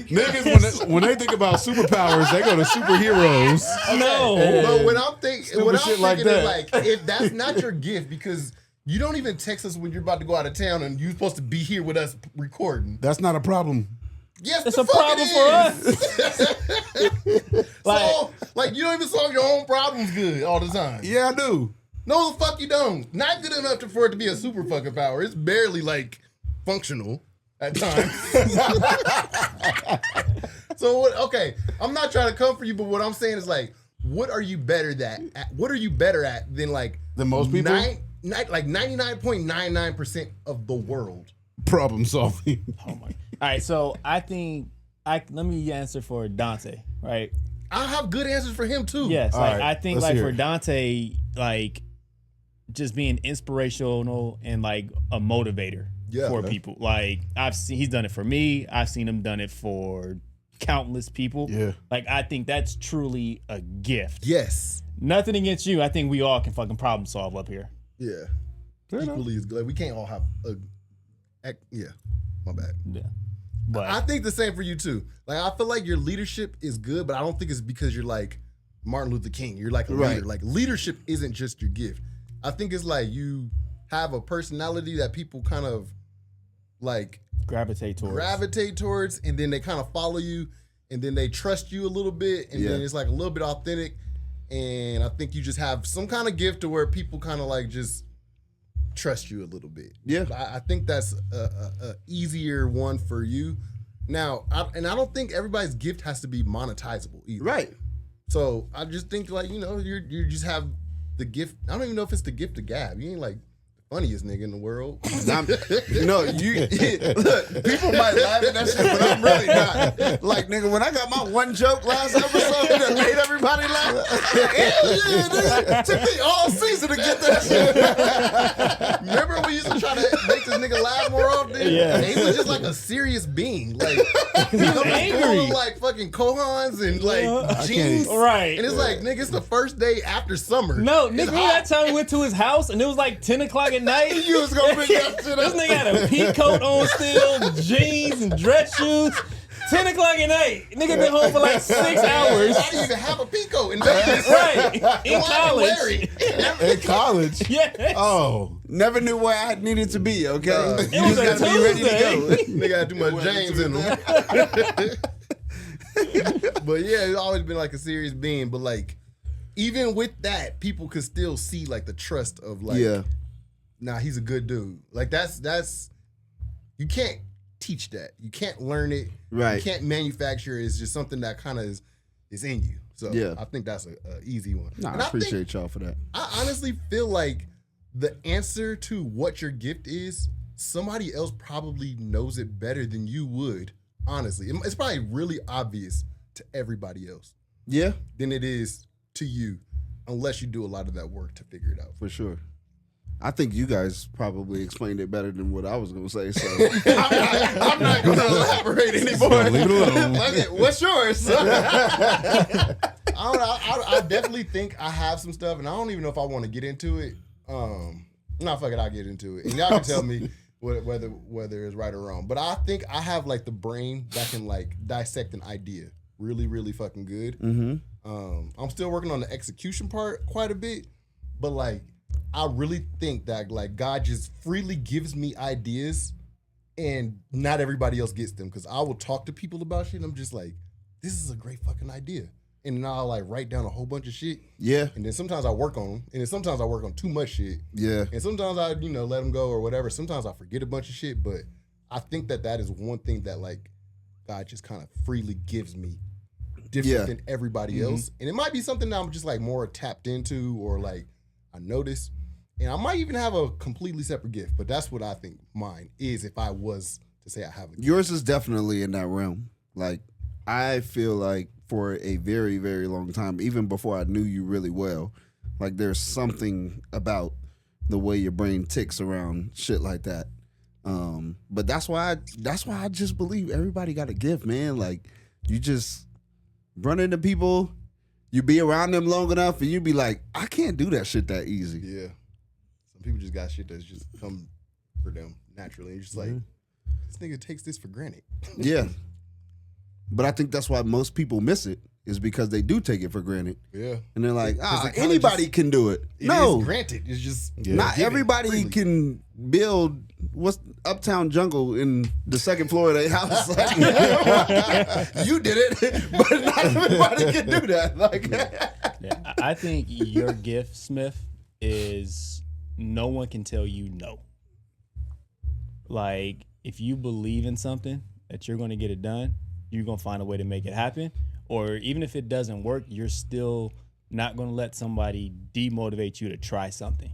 niggas, when they think about superpowers, they go to superheroes. No. But what I'm thinking shit like is that. like, if that's not your gift, because you don't even text us when you're about to go out of town and you're supposed to be here with us recording. That's not a problem. Yes, It's the a fuck problem it for is. us. So, you don't even solve your own problems good all the time. Yeah, I do. No, the fuck you don't. Not good enough for it to be a super fucking power. It's barely like functional at times. So what? Okay, I'm not trying to come for you, but what I'm saying is like, what are you better at? What are you better at than like Than most people? like 99.99% of the world? Problem solving. Oh my. All right, so I think let me answer for Dante, right? I have good answers for him too. Yes, All like right, I think let's like hear for it. Dante, like just being inspirational and like a motivator Yeah. for people. Like he's done it for me. I've seen him done it for countless people. Yeah. Like I think that's truly a gift. Yes. Nothing against you. I think we all can fucking problem solve up here. Yeah. Fair enough. Equally as good. We can't all have yeah. My bad. Yeah. But I think the same for you too. Like I feel like your leadership is good, but I don't think it's because you're like Martin Luther King. You're like a Right. leader. Like leadership isn't just your gift. I think it's like you have a personality that people kind of like gravitate towards. and then they kind of follow you, and then they trust you a little bit, and then Yeah. it's like a little bit authentic. And I think you just have some kind of gift to where people kind of like just trust you a little bit. Yeah. I think that's a easier one for you. Now, I don't think everybody's gift has to be monetizable either. Right. So I just think like, you just have the gift. I don't even know if it's the gift of gab. You ain't like the funniest nigga in the world. Look, people might laugh at that shit, but I'm really not. Like, nigga, when I got my one joke last episode that made everybody laugh, hell yeah, nigga. Took me all season to get that shit. Remember we used to try to make this nigga laugh more often? Yeah. And he was just like a serious being. Like he was angry. full of like fucking kohans and like jeans. Right. And it's like, nigga, it's the first day after summer. No, It's nigga, remember hot. that time we went to his house and it was like 10 o'clock at night? You was gonna bring that shit This up. nigga had a pea coat on still, jeans and dress shoes. 10 o'clock at night. Nigga been home for like 6 hours. I didn't even have a pico in Vegas. Right. In Why I college. wear it? In college. Yes. Oh. Never knew where I needed to be, okay? It was a just gotta be ready to go. Tuesday. Nigga had too much James in him. But yeah, it's always been like a serious being. But like, even with that, people could still see like the trust of like, Yeah. nah, he's a good dude. Like that's you can't teach that. You can't learn it. Right. You can't manufacture it. It's just something that kind of is in you. So Yeah. I think that's a easy one. Nah, And I think- appreciate y'all for that. I honestly feel like the answer to what your gift is, somebody else probably knows it better than you would. Honestly, it's probably really obvious to everybody else Yeah, than it is to you, unless you do a lot of that work to figure it out. for sure. I think you guys probably explained it better than what I was gonna say. So I'm not going to elaborate anymore. Leave it alone. Okay, what's yours? I don't know. I definitely think I have some stuff, and I don't even know if I want to get into it. Nah, fuck it, I'll get into it, and y'all can tell me whether it's right or wrong. But I think I have like the brain that can like dissect an idea really, really fucking good. I'm still working on the execution part quite a bit, but like I really think that like God just freely gives me ideas, and not everybody else gets them, because I will talk to people about shit and I'm just like, this is a great fucking idea. and then I'll like write down a whole bunch of shit. Yeah. And then sometimes I work on them, and then sometimes I work on too much shit. Yeah. And sometimes I, let them go or whatever. Sometimes I forget a bunch of shit, but I think that is one thing that like God just kind of freely gives me, different than everybody else. And it might be something that I'm just like more tapped into or like I notice. And I might even have a completely separate gift, but that's what I think mine is if I was to say I have a gift. Yours is definitely in that realm. Like, I feel like for a very, very long time, even before I knew you really well, like there's something about the way your brain ticks around shit like that. But that's why I just believe everybody got a gift, man. Like, you just run into people, you be around them long enough, and you be like, I can't do that shit that easy. Yeah. Some people just got shit that's just come for them naturally. And you're just like, this nigga takes this for granted. Yeah. But I think that's why most people miss it, is because they do take it for granted. Yeah. And they're like, it anybody just, can do it. It No. is granted. It's just Not everybody freely. can build what's Uptown Jungle in the second floor of their house. Like, you did it, but not everybody can do that. Like, Yeah, I think your gift, Smith, is no one can tell you no. Like, if you believe in something that you're going to get it done, you're going to find a way to make it happen. Or even if it doesn't work, you're still not going to let somebody demotivate you to try something.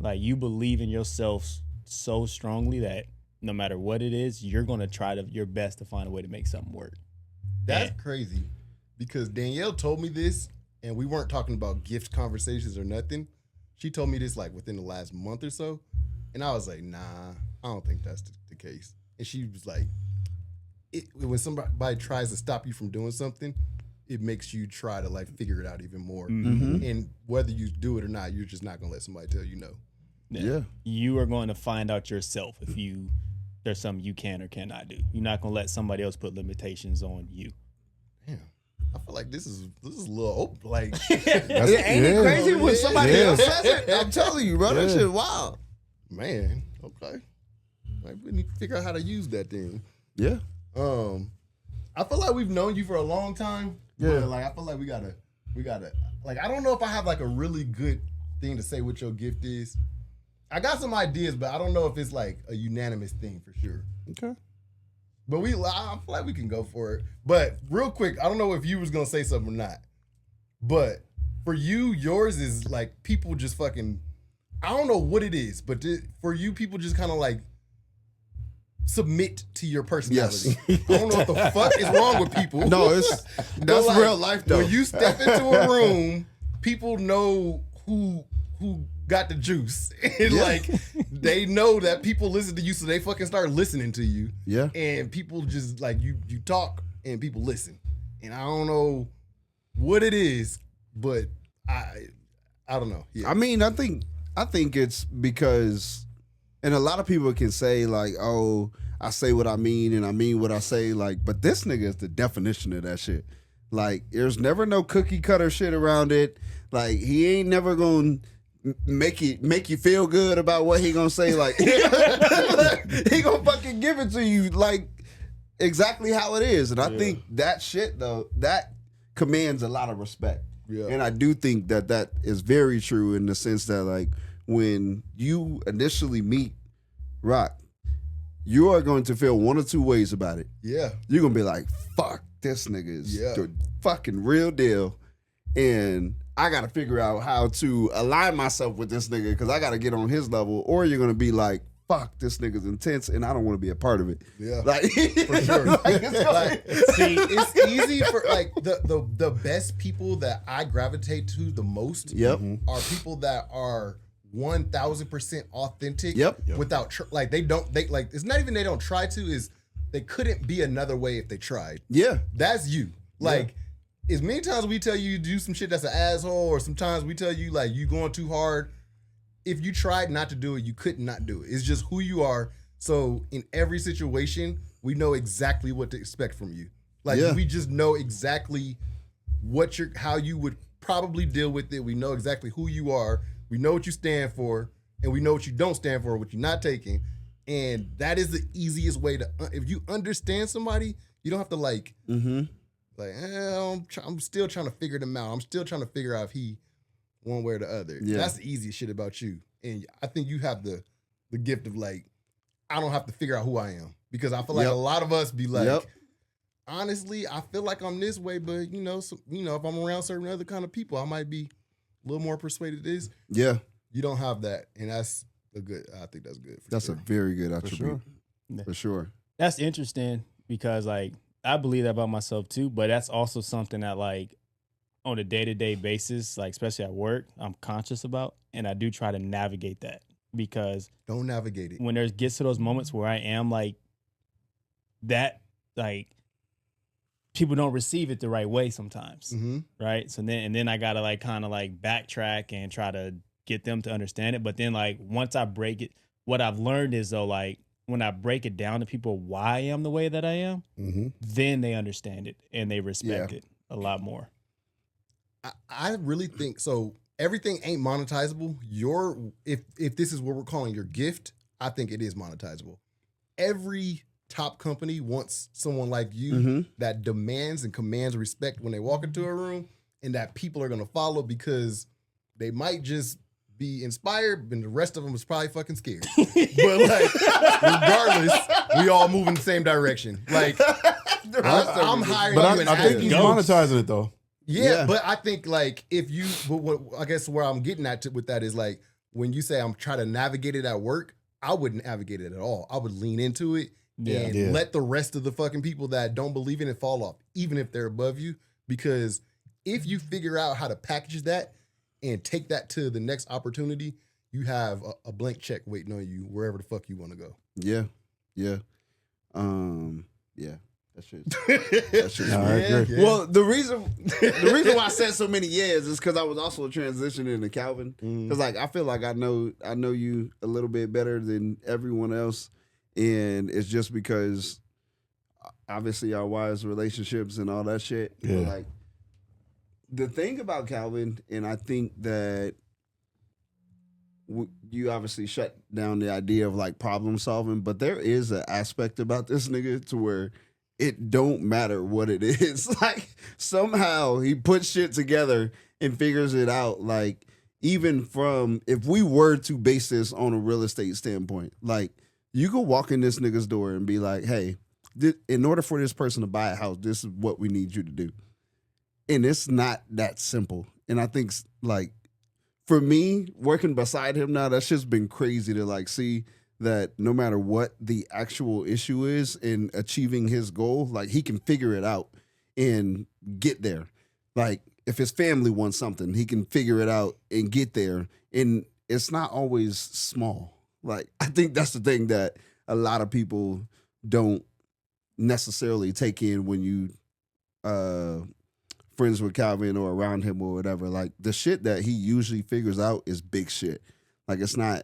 Like, you believe in yourself so strongly that no matter what it is, you're going to try your best to find a way to make something work. That's crazy because Danielle told me this and we weren't talking about gift conversations or nothing. She told me this like within the last month or so. And I was like, nah, I don't think that's the case. And she was like, when somebody tries to stop you from doing something, it makes you try to like figure it out even more. Mm-hmm. And whether you do it or not, you're just not going to let somebody tell you no. Yeah. You are going to find out yourself if there's something you can or cannot do. You're not going to let somebody else put limitations on you. Damn. I feel like this is a little open. Like, Ain't it crazy when somebody Yeah. else says it? I'm telling you, bro, that shit wild. man, okay. Like, we need to figure out how to use that thing. Yeah. I feel like we've known you for a long time. Yeah. But like I feel like we gotta like I don't know if I have like a really good thing to say what your gift is. I got some ideas, but I don't know if it's like a unanimous thing for sure. Okay. But I feel like we can go for it. But real quick, I don't know if you was gonna say something or not. But for you, yours is like people just fucking. I don't know what it is, but for you, people just kind of like submit to your personality. Yes. I don't know what the fuck is wrong with people. No, that's like, real life though. When you step into a room, people know who got the juice. And like they know that people listen to you, so they fucking start listening to you. Yeah. And people just like you talk and people listen. And I don't know what it is, but I don't know. Yeah. I mean, I think it's because, and a lot of people can say like, oh, I say what I mean and I mean what I say, like, but this nigga is the definition of that shit. Like, there's never no cookie cutter shit around it. Like, he ain't never gonna make you feel good about what he gonna say. Like, he gonna fucking give it to you like exactly how it is. And I think that shit though, that commands a lot of respect. Yeah. And I do think that is very true in the sense that like when you initially meet Rock, you are going to feel one or two ways about it. Yeah. You're gonna be like, fuck, this nigga is the fucking real deal. And I gotta figure out how to align myself with this nigga because I gotta get on his level. Or you're gonna be like, fuck, this nigga's intense and I don't want to be a part of it. Yeah. Like, For sure. See, it's easy for like the best people that I gravitate to the most Yep. are people that are 1,000% authentic. Yep. Without like they like it's not even they don't try to, is they couldn't be another way if they tried. Yeah. That's you. Like as many times we tell you to do some shit that's an asshole, or sometimes we tell you like you going too hard. If you tried not to do it, you could not do it. It's just who you are. So in every situation, we know exactly what to expect from you. Like we just know exactly how you would probably deal with it. We know exactly who you are. We know what you stand for, and we know what you don't stand for, what you're not taking. And that is the easiest way to, if you understand somebody, you don't have to like Like, I'm still trying to figure them out. I'm still trying to figure out if he one way or the other. Yeah. That's the easiest shit about you. And I think you have the gift of like, I don't have to figure out who I am. Because I feel like a lot of us be like, honestly, I feel like I'm this way, but if I'm around certain other kind of people, I might be a little more persuaded this. Yeah. You don't have that. And I think that's good. That's a very good attribute. For sure. That's interesting because like I believe that about myself too, but that's also something that like on a day-to-day basis, like especially at work, I'm conscious about, and I do try to navigate that because don't navigate it. When there gets to those moments where I am like that, like people don't receive it the right way sometimes, right? So then I gotta like kind of like backtrack and try to get them to understand it. But then like once I break it, what I've learned is though like when I break it down to people why I am the way that I am, then they understand it and they respect it a lot more. I really think so. Everything ain't monetizable. If this is what we're calling your gift, I think it is monetizable. Every top company wants someone like you that demands and commands respect when they walk into a room, and that people are gonna follow because they might just be inspired, and the rest of them is probably fucking scared. But like, regardless, we all move in the same direction. Like, I'm hiring you. But I think he's monetizing it though. Yeah, but I think like what I guess where I'm getting at with that is like when you say I'm trying to navigate it at work, I wouldn't navigate it at all. I would lean into it and let the rest of the fucking people that don't believe in it fall off, even if they're above you. Because if you figure out how to package that and take that to the next opportunity, you have a blank check waiting on you wherever the fuck you want to go. Yeah. That shit's No, I agree. Yeah. Well, the reason why I said so many years is because I was also transitioning to Calvin. Because like I feel like I know you a little bit better than everyone else, and it's just because obviously our wives' relationships and all that shit. Yeah. But like the thing about Calvin, and I think that you obviously shut down the idea of like problem solving, but there is an aspect about this nigga to where it don't matter what it is. Like somehow he puts shit together and figures it out. Like even from, if we were to base this on a real estate standpoint, like you could walk in this nigga's door and be like, hey, in order for this person to buy a house, this is what we need you to do. And it's not that simple. And I think like for me, working beside him now, that's just been crazy to like see that no matter what the actual issue is in achieving his goal, like he can figure it out and get there. Like if his family wants something, he can figure it out and get there. And it's not always small. Like I think that's the thing that a lot of people don't necessarily take in when you friends with Calvin or around him or whatever. Like the shit that he usually figures out is big shit. Like it's not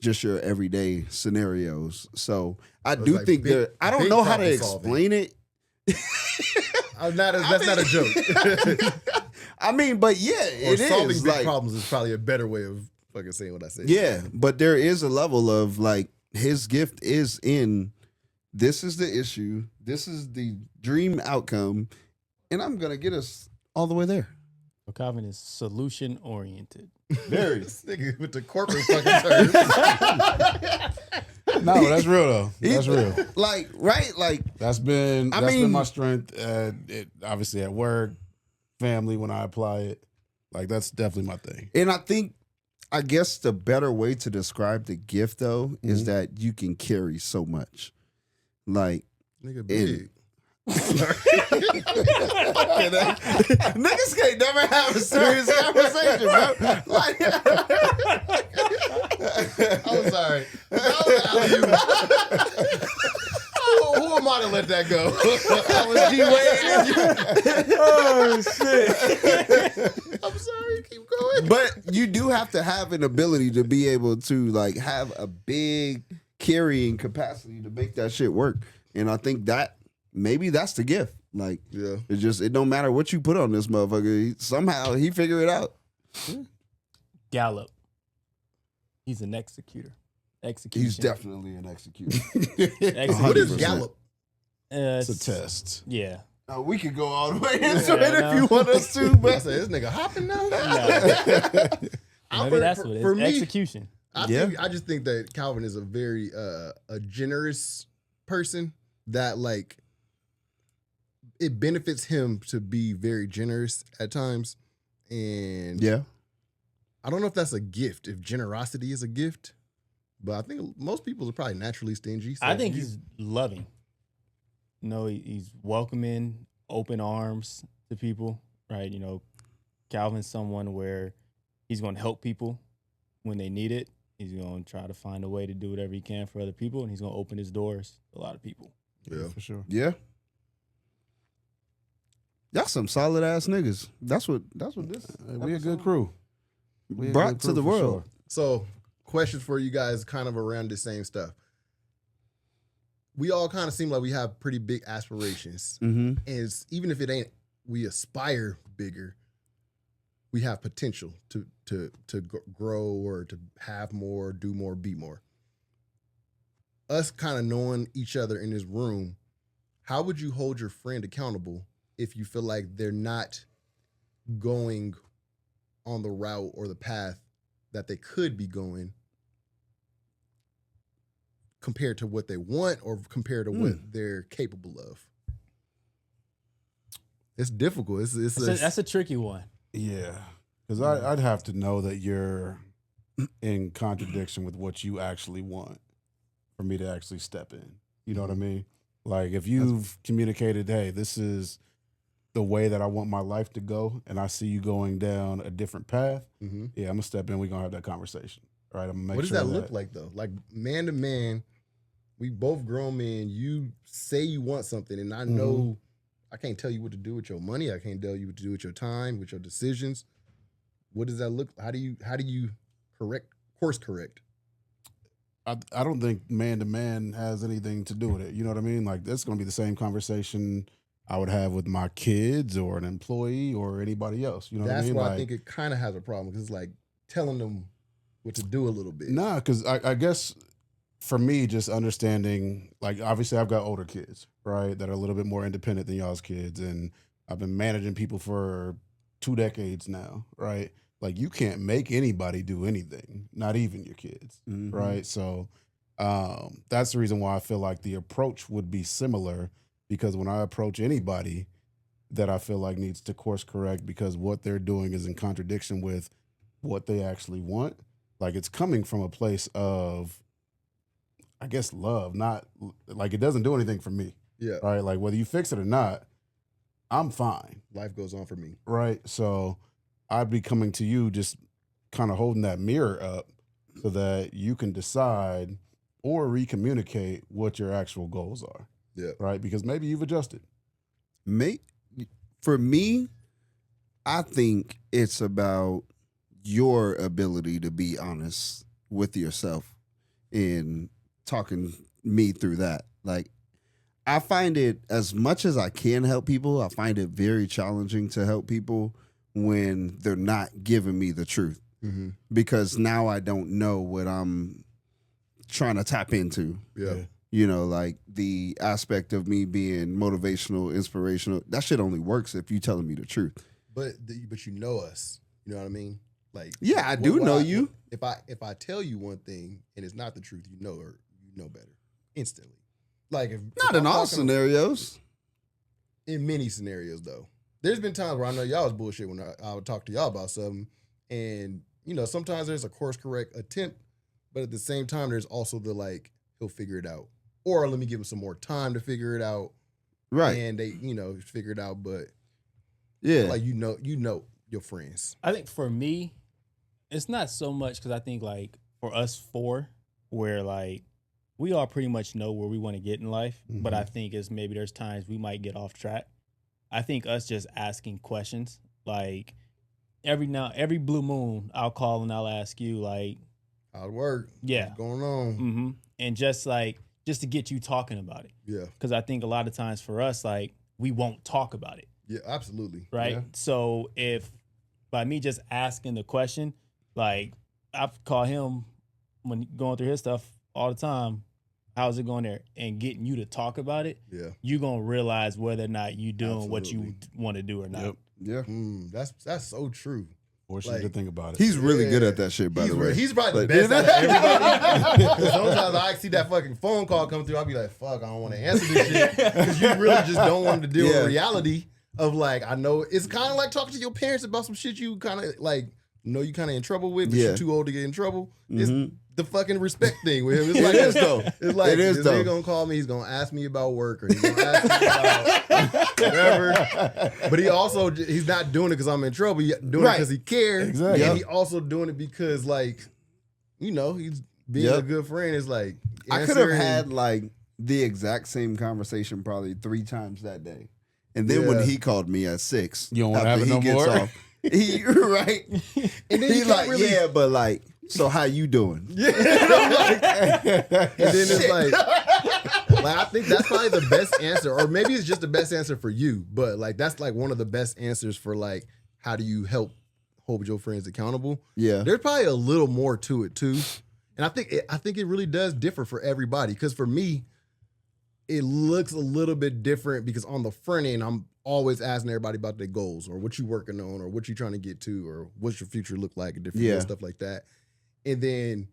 just your everyday scenarios. So I do like think that I don't know how to explain it. That's not a joke. I mean, but yeah, it is. Solving big problems is probably a better way of fucking saying what I said. Yeah, but there is a level of like his gift is in this is the issue, this is the dream outcome, and I'm gonna get us all the way there. So Calvin is solution oriented. Very nigga with the corporate fucking terms. No, that's real though. That's real. Like, right? Like that's been my strength. Obviously at work, family. When I apply it, like that's definitely my thing. And I guess the better way to describe the gift though is that you can carry so much. Like, nigga big. Niggas can't never have a serious conversation, bro. Like, I'm sorry. Who am I to let that go? I was G-Wade. Oh shit! I'm sorry. Keep going. But you do have to have an ability to be able to like have a big carrying capacity to make that shit work. And I think that maybe that's the gift. Like, yeah, it don't matter what you put on this motherfucker. Somehow he figure it out. Gallup. He's an executor. Execution. He's definitely an executor. What is Gallup? It's a test. Yeah. We could go all the way into it no. if you want us to, I but say this nigga hopping now. Maybe that's what it is. For me, Execution. I just think that Calvin is a very a generous person that like it benefits him to be very generous at times. And yeah. I don't know if that's a gift, if generosity is a gift, but I think most people are probably naturally stingy. So I think he's loving. He's welcoming, open arms to people, right? Calvin's someone where he's going to help people when they need it. He's going to try to find a way to do whatever he can for other people, and he's going to open his doors to a lot of people. Yeah, for sure. Yeah. Y'all some solid ass niggas. That's what this We a good crew. We a brought good to crew the for world. sure. So, questions for you guys kind of around the same stuff. We all kind of seem like we have pretty big aspirations. Mm-hmm. And even if it ain't, we aspire bigger, we have potential to grow or to have more, do more, be more. Us kind of knowing each other in this room, how would you hold your friend accountable if you feel like they're not going on the route or the path that they could be going compared to what they want or compared to what they're capable of? It's difficult. That's a tricky one. Yeah, because I'd have to know that you're in contradiction with what you actually want for me to actually step in. You know what I mean? Like if you've communicated, hey, this is the way that I want my life to go, and I see you going down a different path, yeah, I'm gonna step in. We're gonna have that conversation, right? I'm gonna make What does sure that look like though? Like man to man, we both grown men. You say you want something, and I know I can't tell you what to do with your money. I can't tell you what to do with your time, with your decisions. What does that look? How do you course correct? I don't think man to man has anything to do with it. You know what I mean? Like that's gonna be the same conversation I would have with my kids or an employee or anybody else. You know what I mean? That's why like, I think it kind of has a problem because it's like telling them what to do a little bit. Nah, because I guess for me, just understanding, like obviously I've got older kids, right, that are a little bit more independent than y'all's kids, and I've been managing people for 2 decades now, right? Like you can't make anybody do anything, not even your kids, right? So that's the reason why I feel like the approach would be similar, because when I approach anybody that I feel like needs to course correct because what they're doing is in contradiction with what they actually want, like it's coming from a place of, I guess, love, not like it doesn't do anything for me. Yeah. Right. Like whether you fix it or not, I'm fine. Life goes on for me. Right. So I'd be coming to you just kind of holding that mirror up so that you can decide or recommunicate what your actual goals are. Yeah. Right. Because maybe you've adjusted. For me, I think it's about your ability to be honest with yourself in talking me through that. Like, I find it, as much as I can help people, I find it very challenging to help people when they're not giving me the truth. Because now I don't know what I'm trying to tap into. Yeah. You know, like the aspect of me being motivational, inspirational, that shit only works if you telling me the truth. But you know us. You know what I mean? Like, Yeah, I do know you. If I tell you one thing and it's not the truth, you know better instantly. Like if Not if in I'm all talking scenarios. in many scenarios though. There's been times where I know y'all was bullshit when I would talk to y'all about something, and sometimes there's a course correct attempt, but at the same time there's also the like he'll figure it out, or let me give him some more time to figure it out, Right. and they figure it out. But Yeah. like you know your friends. I think for me, it's not so much because I think like for us four, where like we all pretty much know where we want to get in life, but I think it's maybe there's times we might get off track. I think us just asking questions, like every blue moon, I'll call and I'll ask you like, How'd it work? Yeah. What's going on? And just to get you talking about it. Yeah. Because I think a lot of times for us, like we won't talk about it. Yeah, absolutely. Right. Yeah. So if by me just asking the question, like I've called him when going through his stuff all the time, how's it going there, and getting you to talk about it, Yeah. you're going to realize whether or not you doing what you want to do or not. Yep. Yeah. That's so true. Force you Like, to think about it. He's really good at that shit, by the way. He's probably the best out of everybody. 'Cause sometimes I see that fucking phone call come through, I'll be like, fuck, I don't want to answer this shit. Because you really just don't want to deal with reality of like, I know it's kind of like talking to your parents about some shit you kind of like, know you kind of in trouble with, but you're too old to get in trouble. It's the fucking respect thing with him. It's like, It is though. It's like, It is this though. nigga gonna call me, he's gonna ask me about work, or he's gonna ask me about whatever. But he's not doing it because I'm in trouble. He's doing it because he cares. Exactly. And he also doing it because, like, you know, he's being a good friend. It's like, I could have had like the exact same conversation probably 3 times that day. And then when he called me at 6, You don't wanna have it no more? He right. and then He's like, yeah, but like, so how you doing? Yeah. And then it's like I think that's probably the best answer, or maybe it's just the best answer for you, but like that's like one of the best answers for like how do you help hold your friends accountable. Yeah. There's probably a little more to it too, and I think it really does differ for everybody, because for me it looks a little bit different because on the front end I'm always asking everybody about their goals or what you working on or what you trying to get to or what's your future look like and different stuff like that. And then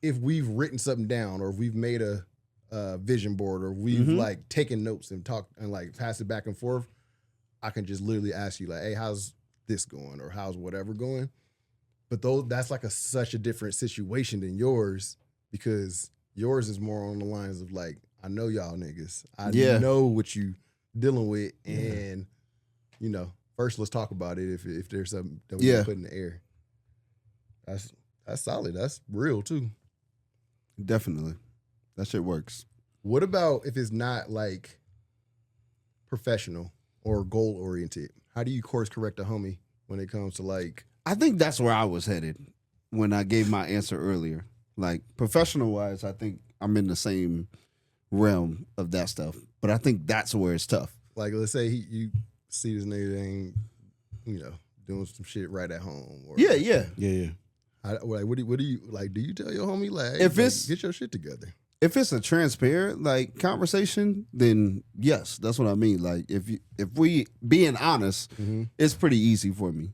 if we've written something down or if we've made a vision board or we've like taken notes and talked and like passed it back and forth, I can just literally ask you like, hey, how's this going or how's whatever going? But that's like such a different situation than yours, because yours is more on the lines of like, I know y'all niggas. I know what you dealing with, and you know, first let's talk about it if there's something that we can put in the air. That's solid. That's real too. Definitely. That shit works. What about if it's not like professional or goal oriented? How do you course correct a homie when it comes to like? I think that's where I was headed when I gave my answer earlier. Like professional wise, I think I'm in the same realm of that stuff. But I think that's where it's tough. Like, let's say you see this nigga that ain't, you know, doing some shit right at home. Or, Yeah. Like, what do you like? Do you tell your homie like, If like, it's- get your shit together? If it's a transparent like conversation, then yes, that's what I mean. Like if we being honest, it's pretty easy for me.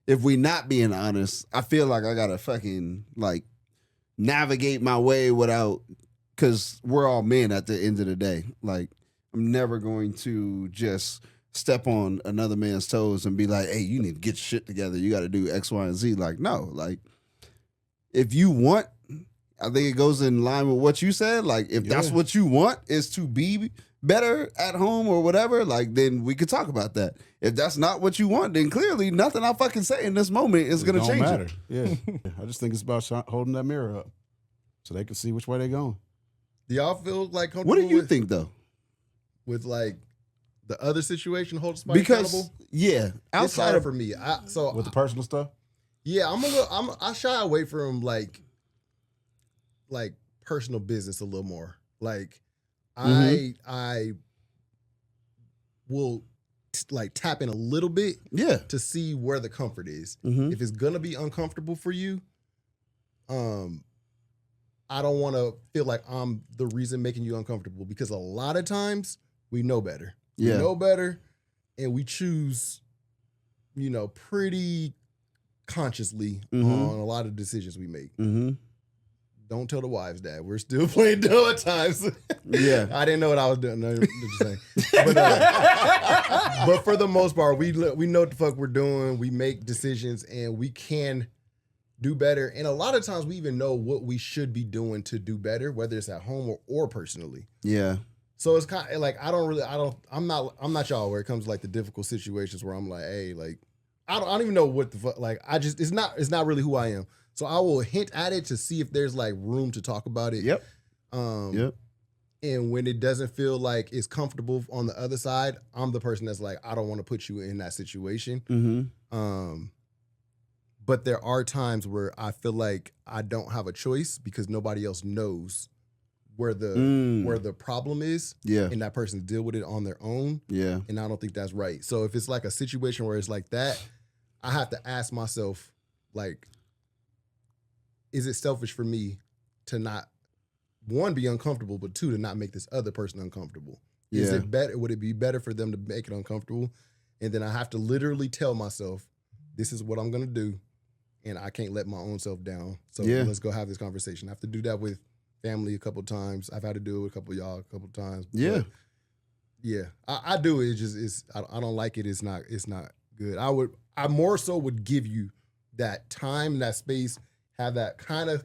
If we not being honest, I feel like I gotta fucking like navigate my way without, because we're all men at the end of the day. Like I'm never going to just step on another man's toes and be like, hey, you need to get your shit together. You got to do X, Y, and Z. Like, no, like if you want, I think it goes in line with what you said. Like, if that's what you want is to be better at home or whatever, like, then we could talk about that. If that's not what you want, then clearly nothing I fucking say in this moment is going to change matter. it. Yeah. I just think it's about holding that mirror up so they can see which way they're going. Do y'all feel like comfortable What do you think, though? with like the other situation? Hold somebody Because, accountable? yeah, It's outside hard of for me. With the personal stuff? Yeah, I shy away from like personal business a little more. Like I will like tap in a little bit to see where the comfort is. If it's gonna be uncomfortable for you, I don't want to feel like I'm the reason making you uncomfortable, because a lot of times we know better. Yeah. We know better, and we choose, you know, pretty consciously on a lot of decisions we make. Don't tell the wives that we're still playing dumb at times. Yeah. I didn't know what I was doing. No, I'm just saying. But for the most part, we know what the fuck we're doing. We make decisions and we can do better. And a lot of times we even know what we should be doing to do better, whether it's at home or personally. Yeah. So it's kind of like I'm not y'all where it comes to like the difficult situations where I'm like, hey, like I don't even know what the fuck, like it's not really who I am. So I will hint at it to see if there's like room to talk about it. Yep. And when it doesn't feel like it's comfortable on the other side, I'm the person that's like, I don't want to put you in that situation. But there are times where I feel like I don't have a choice because nobody else knows where the problem is. Yeah. And that person deal with it on their own. Yeah. And I don't think that's right. So if it's like a situation where it's like that, I have to ask myself, like, is it selfish for me to not one, be uncomfortable, but two, to not make this other person uncomfortable. Is it better? Would it be better for them to make it uncomfortable? And then I have to literally tell myself, this is what I'm going to do. And I can't let my own self down. So let's go have this conversation. I have to do that with family a couple of times. I've had to do it with a couple of y'all a couple of times. Yeah. I do it. I don't like it. It's not good. I more so would give you that time, that space, have that kind of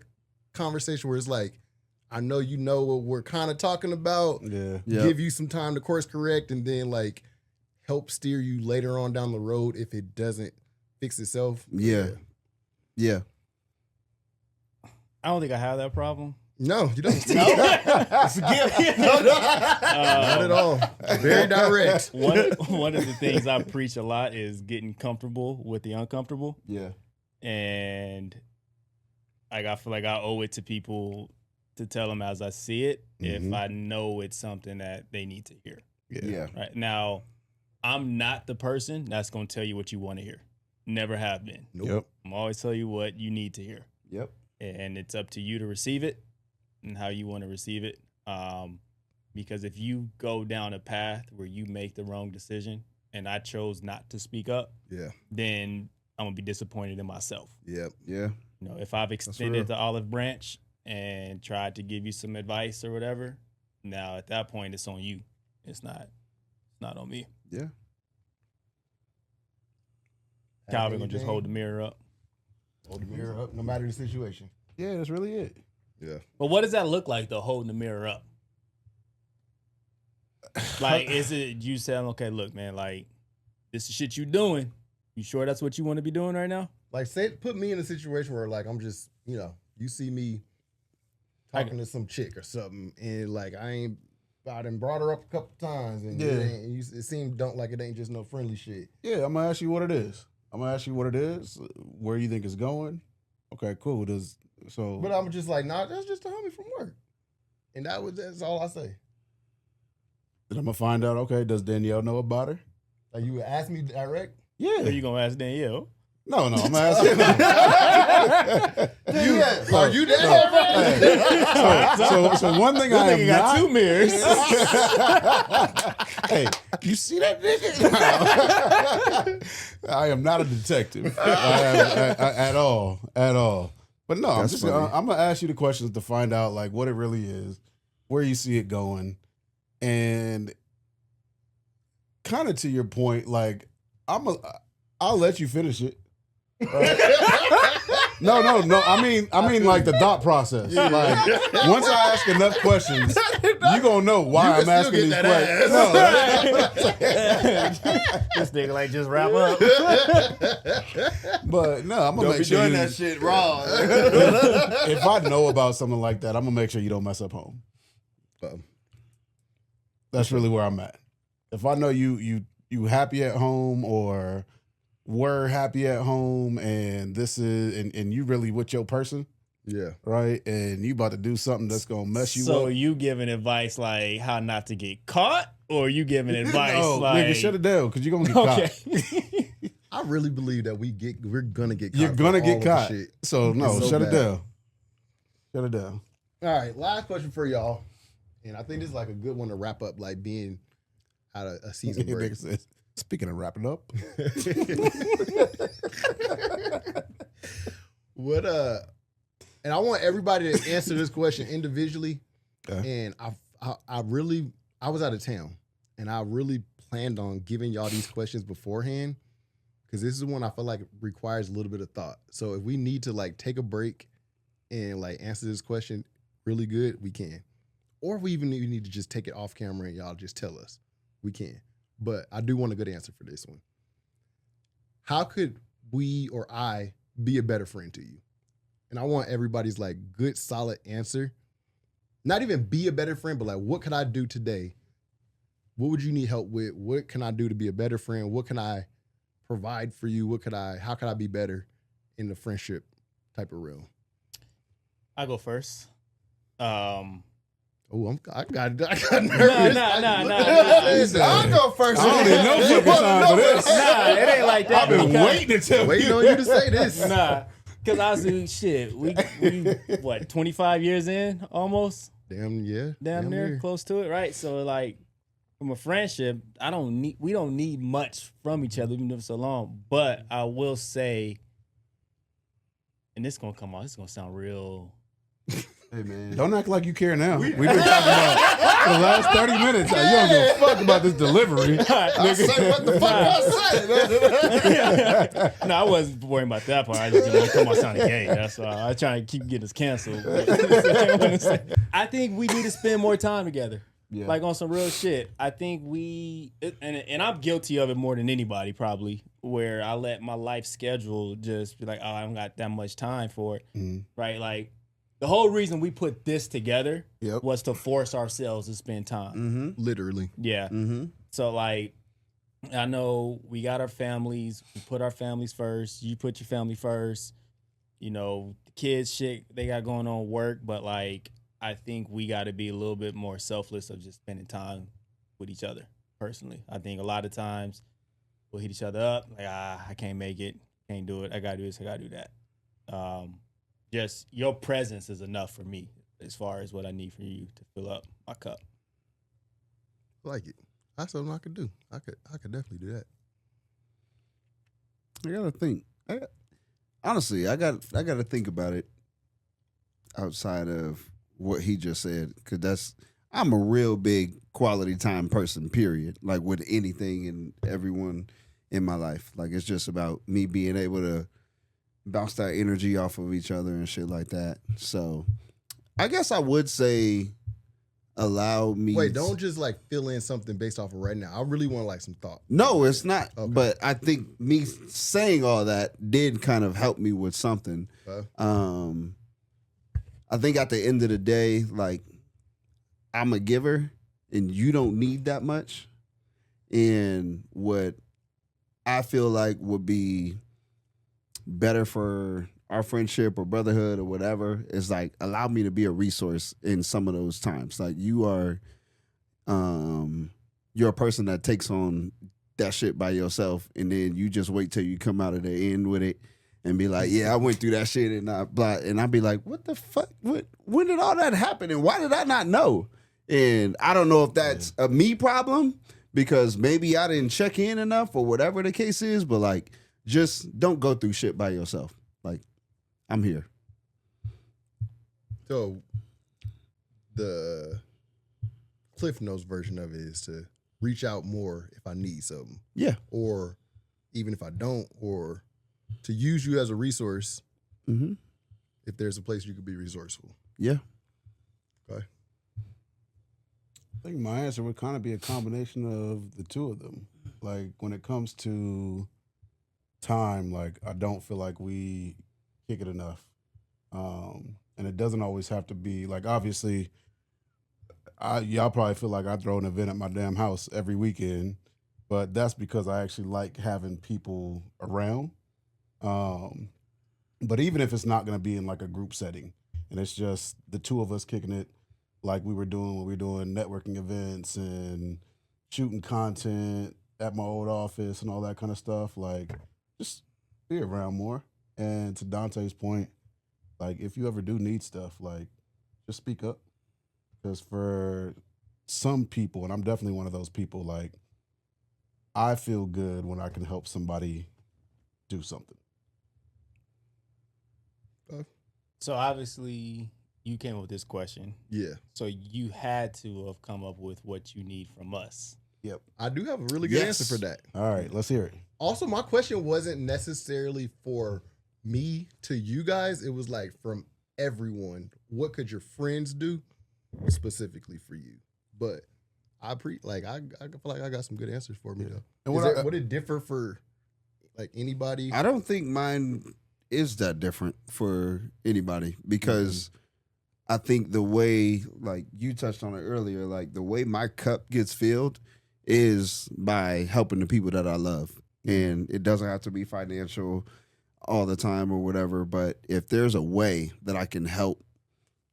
conversation where it's like, I know you know what we're kind of talking about. Yeah. Give you some time to course correct, and then like help steer you later on down the road if it doesn't fix itself. Yeah. I don't think I have that problem. No, you don't. It's a gift. Not at all. Very direct. One of the things I preach a lot is getting comfortable with the uncomfortable. Yeah. And like I feel like I owe it to people to tell them as I see it if I know it's something that they need to hear. Yeah. Right now, I'm not the person that's going to tell you what you want to hear. Never have been. Nope. Yep. I'm always tell you what you need to hear. Yep. And it's up to you to receive it and how you want to receive it. Because if you go down a path where you make the wrong decision and I chose not to speak up, then I'm going to be disappointed in myself. Yep. Yeah. You know, if I've extended the olive branch and tried to give you some advice or whatever, now at that point it's on you. It's not on me. Yeah. Calvin gonna just hold the mirror up. Hold the mirror up, no matter the situation. Yeah, that's really it. Yeah. But what does that look like though, holding the mirror up? Like, is it you saying, okay, look, man, like this is shit you doing. You sure that's what you want to be doing right now? Like, put me in a situation where like I'm just, you see me talking to some chick or something, and like I done brought her up a couple times, and it seemed like it ain't just no friendly shit. Yeah, I'm gonna ask you what it is. Where you think it's going. Okay, cool. But I'm just like, nah, that's just a homie from work, and that's all I say. Then I'm gonna find out. Okay, does Danielle know about her? Like, you would ask me direct. Yeah. Are you gonna ask Danielle? No, I'm gonna ask you. Are you there? So one thing I am got not. 2 mirrors. Hey, you see that nigga? I am not a detective at all. But no, I'm gonna ask you the questions to find out like what it really is, where you see it going, and kind of to your point, like I'll let you finish it. Right? No. I mean, like the thought process. Like, once I ask enough questions, you gonna know why I'm asking these questions. This nigga like just wrap up. But no, I'm gonna make sure doing that shit wrong. If I know about something like that, I'm gonna make sure you don't mess up home. That's really where I'm at. If I know you happy at home or were happy at home, and this is and you really with your person, right, and you about to do something that's gonna mess you up. So you giving advice like how not to get caught, or you giving advice like nigga, shut it down because you're gonna get caught. I really believe that we're gonna get caught. You're gonna for get all caught. of the shit. So no, It's so shut bad. it down. Shut it down. All right, last question for y'all, and I think this is like a good one to wrap up, like being out of a season break. Nigga says, speaking of wrapping up, and I want everybody to answer this question individually. And I was out of town, and I really planned on giving y'all these questions beforehand, because this is one I feel like requires a little bit of thought. So if we need to like take a break and like answer this question really good, we can. Or if we even need to just take it off camera and y'all just tell us, we can. But I do want a good answer for this one. How could we or I be a better friend to you? And I want everybody's like good, solid answer. Not even be a better friend, but like, what could I do today? What would you need help with? What can I do to be a better friend? What can I provide for you? How can I be better in the friendship type of realm? I go first. I got nervous. No. I'll go first. I don't even know fucking time for this. Nah, it ain't like that. I've been because- waiting to tell Waiting you. on you to say this. Nah, because I was shit. We what 25 years in almost. Damn near close to it, right? So like from a friendship, we don't need much from each other, even if it's so long. But I will say, and this gonna sound real. Hey man, Don't act like you care now. We've been talking about for the last 30 minutes. Like, you don't give a fuck about this delivery. I say what the fuck I say. No, I wasn't worrying about that part. I just didn't want to come out sounding gay. That's why I try to keep getting us canceled. I think we need to spend more time together. Yeah. Like on some real shit. I think and I'm guilty of it more than anybody probably, where I let my life schedule just be like, oh, I don't got that much time for it. Right? Like the whole reason we put this together was to force ourselves to spend time. Literally. Yeah. So like, I know we got our families. We put our families first. You put your family first. You know, the kids shit they got going on work, but like I think we got to be a little bit more selfless of just spending time with each other. Personally, I think a lot of times we'll hit each other up like, I can't make it, can't do it. I gotta do this, I gotta do that. Just your presence is enough for me as far as what I need for you to fill up my cup. Like it. That's something I could do. I could definitely do that. I gotta think. Honestly, I gotta think about it outside of what he just said, because I'm a real big quality time person, period. Like with anything and everyone in my life. Like it's just about me being able to bounce that energy off of each other and shit like that. So I guess I would say allow me. Wait, don't just like fill in something based off of right now. I really want like some thought. No, it's not. Okay. But I think me saying all that did kind of help me with something. I think at the end of the day, like I'm a giver and you don't need that much. And what I feel like would be better for our friendship or brotherhood or whatever is like allow me to be a resource in some of those times. Like you're a person that takes on that shit by yourself and then you just wait till you come out of the end with it and be like, yeah, I went through that shit and I'd be like, what the fuck? When did all that happen and why did I not know? And I don't know if that's a me problem because maybe I didn't check in enough or whatever the case is, but like just don't go through shit by yourself. Like I'm here. So the Cliff Notes version of it is to reach out more if I need something. Yeah. Or even if I don't, or to use you as a resource if there's a place you could be resourceful. Yeah. Okay. I think my answer would kind of be a combination of the two of them. Like when it comes to time, like I don't feel like we kick it enough. And it doesn't always have to be like, obviously y'all probably feel like I throw an event at my damn house every weekend, but that's because I actually like having people around. But even if it's not going to be in like a group setting and it's just the two of us kicking it like we were doing when we were doing networking events and shooting content at my old office and all that kind of stuff, like just be around more. And to Dante's point, like if you ever do need stuff, like just speak up. Because for some people, and I'm definitely one of those people, like I feel good when I can help somebody do something. So obviously you came up with this question. Yeah. So you had to have come up with what you need from us. Yep. I do have a really good answer for that. All right, let's hear it. Also, my question wasn't necessarily for me to you guys. It was like from everyone. What could your friends do specifically for you? But I feel like I got some good answers for me though. And would it differ for like anybody? I don't think mine is that different for anybody because I think the way, like you touched on it earlier, like the way my cup gets filled is by helping the people that I love. And it doesn't have to be financial all the time or whatever, but if there's a way that I can help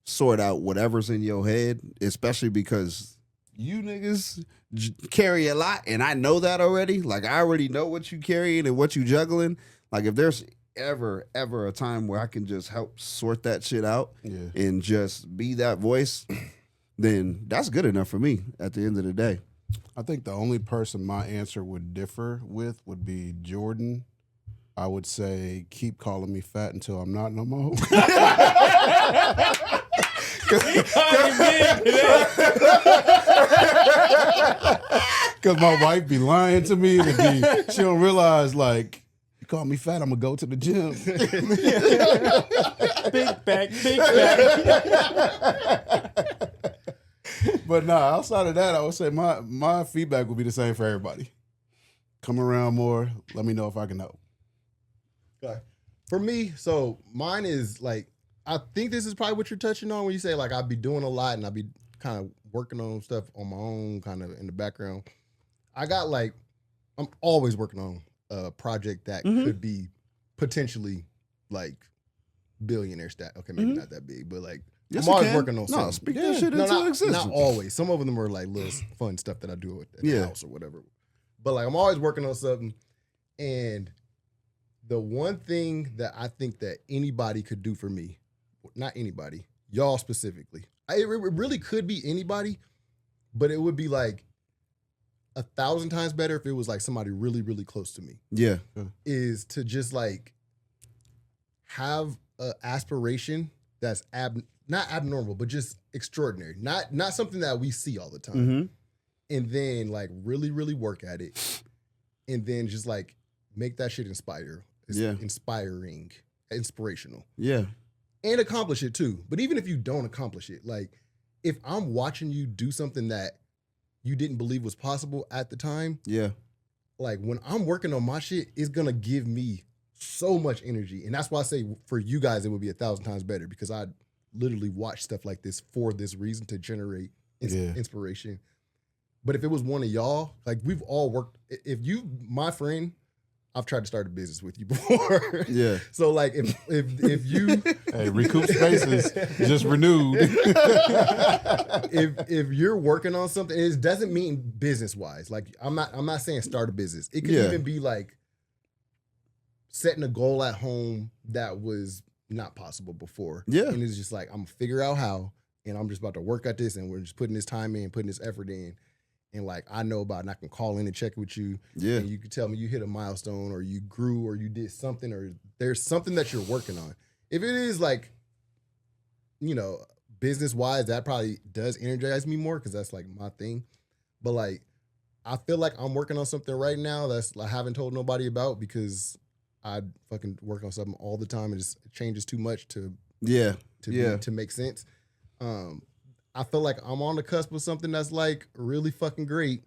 sort out whatever's in your head, especially because you niggas carry a lot and I know that already. Like I already know what you carrying and what you juggling. Like if there's ever a time where I can just help sort that shit out and just be that voice, then that's good enough for me at the end of the day. I think the only person my answer would differ with would be Jordan. I would say keep calling me fat until I'm not no more. Because my wife be lying to me and she don't realize, like, you call me fat, I'm going to go to the gym. Big back. But nah, outside of that, I would say my feedback would be the same for everybody. Come around more. Let me know if I can help. Okay. For me, so mine is like, I think this is probably what you're touching on when you say like I'd be doing a lot and I'd be kind of working on stuff on my own, kind of in the background. I got like, I'm always working on a project that could be potentially like billionaire stat. Okay, maybe not that big, but like Yes, I'm you always can. working on something. No, speak that shit into existence. Not always. Some of them are like little fun stuff that I do at the house or whatever. But like I'm always working on something. And the one thing that I think that anybody could do for me, not anybody, y'all specifically, it really could be anybody, but it would be like 1,000 times better if it was like somebody really, really close to me. Yeah. Is to just like have an aspiration that's not abnormal, but just extraordinary. Not something that we see all the time. Mm-hmm. And then like really, really work at it. And then just like make that shit inspiring, inspirational. Yeah. And accomplish it too. But even if you don't accomplish it, like if I'm watching you do something that you didn't believe was possible at the time, Yeah. like when I'm working on my shit, it's gonna give me so much energy. And that's why I say for you guys, it would be 1,000 times better because I literally watch stuff like this for this reason to generate inspiration. But if it was one of y'all, like we've all worked, if you, my friend, I've tried to start a business with you before. Yeah. So like if you Hey, Recoup Spaces just renewed. if you're working on something, it doesn't mean business wise. Like I'm not saying start a business. It could even be like setting a goal at home that was not possible before. Yeah. And it's just like, I'm gonna figure out how, and I'm just about to work at this, and we're just putting this time in, putting this effort in. And like, I know about it, and I can call in and check with you. Yeah. And you can tell me you hit a milestone or you grew or you did something or there's something that you're working on. If it is like, you know, business wise, that probably does energize me more because that's like my thing. But like, I feel like I'm working on something right now that's I haven't told nobody about because I fucking work on something all the time and it changes too much to make sense. I feel like I'm on the cusp of something that's like really fucking great,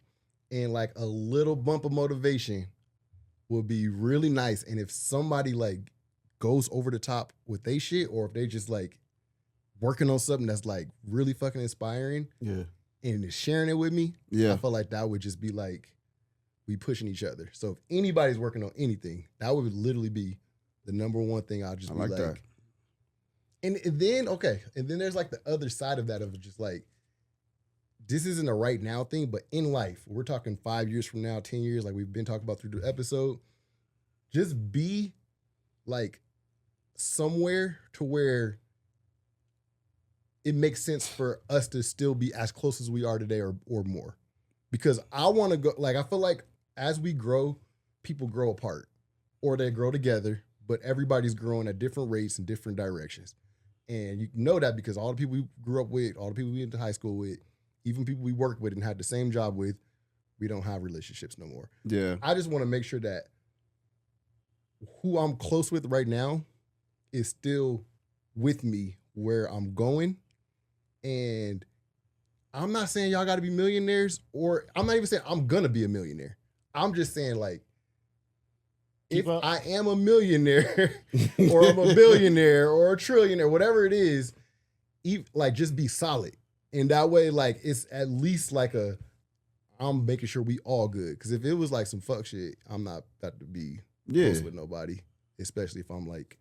and like a little bump of motivation would be really nice. And if somebody like goes over the top with they shit, or if they just like working on something that's like really fucking inspiring, and is sharing it with me, I feel like that would just be like we pushing each other. So if anybody's working on anything, that would literally be the number one thing. I'll just be like that. And then, and then there's like the other side of that of just like, this isn't a right now thing, but in life, we're talking 5 years from now, 10 years, like we've been talking about through the episode, just be like somewhere to where it makes sense for us to still be as close as we are today or more. Because I want to go, like, I feel like as we grow, people grow apart or they grow together, but everybody's growing at different rates and different directions. And you know that because all the people we grew up with, all the people we went to high school with, even people we worked with and had the same job with, we don't have relationships no more. Yeah. I just want to make sure that who I'm close with right now is still with me where I'm going. And I'm not saying y'all got to be millionaires, or I'm not even saying I'm going to be a millionaire. I'm just saying like, if I am a millionaire or I'm a billionaire or a trillionaire, whatever it is, like just be solid. And that way, like it's at least like I'm making sure we all good. Because if it was like some fuck shit, I'm not about to be close with nobody, especially if I'm like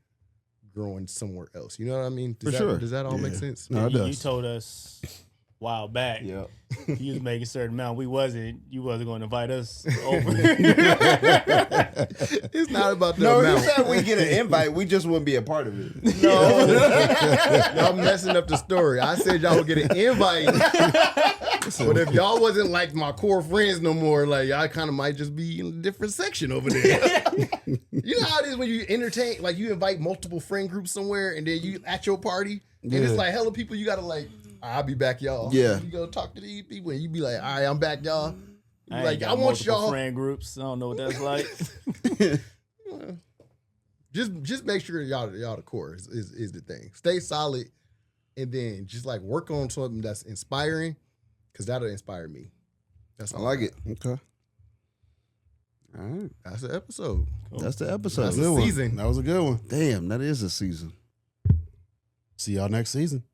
growing somewhere else. You know what I mean? Does that all make sense? No, it does. You told us while back. Yeah. You was making a certain amount. You wasn't going to invite us over. It's not about the No, amount. you said we get an invite. We just wouldn't be a part of it. No, y'all messing up the story. I said y'all would get an invite, but if y'all wasn't like my core friends no more, like y'all kind of might just be in a different section over there. You know how it is when you entertain, like you invite multiple friend groups somewhere, and then you at your party, and it's like hella people. You gotta like, I'll be back, y'all. Yeah. You go talk to these people, and you be like, all right, I'm back, y'all. You be I like, ain't got I want multiple y'all. friend groups. I don't know what that's like. Just make sure y'all the core is the thing. Stay solid, and then just like work on something that's inspiring, because that'll inspire me. That's I all like it. Okay. All right. That's the episode. That's the episode. That's Good a one. season. That was a good one. Damn, that is a season. See y'all next season.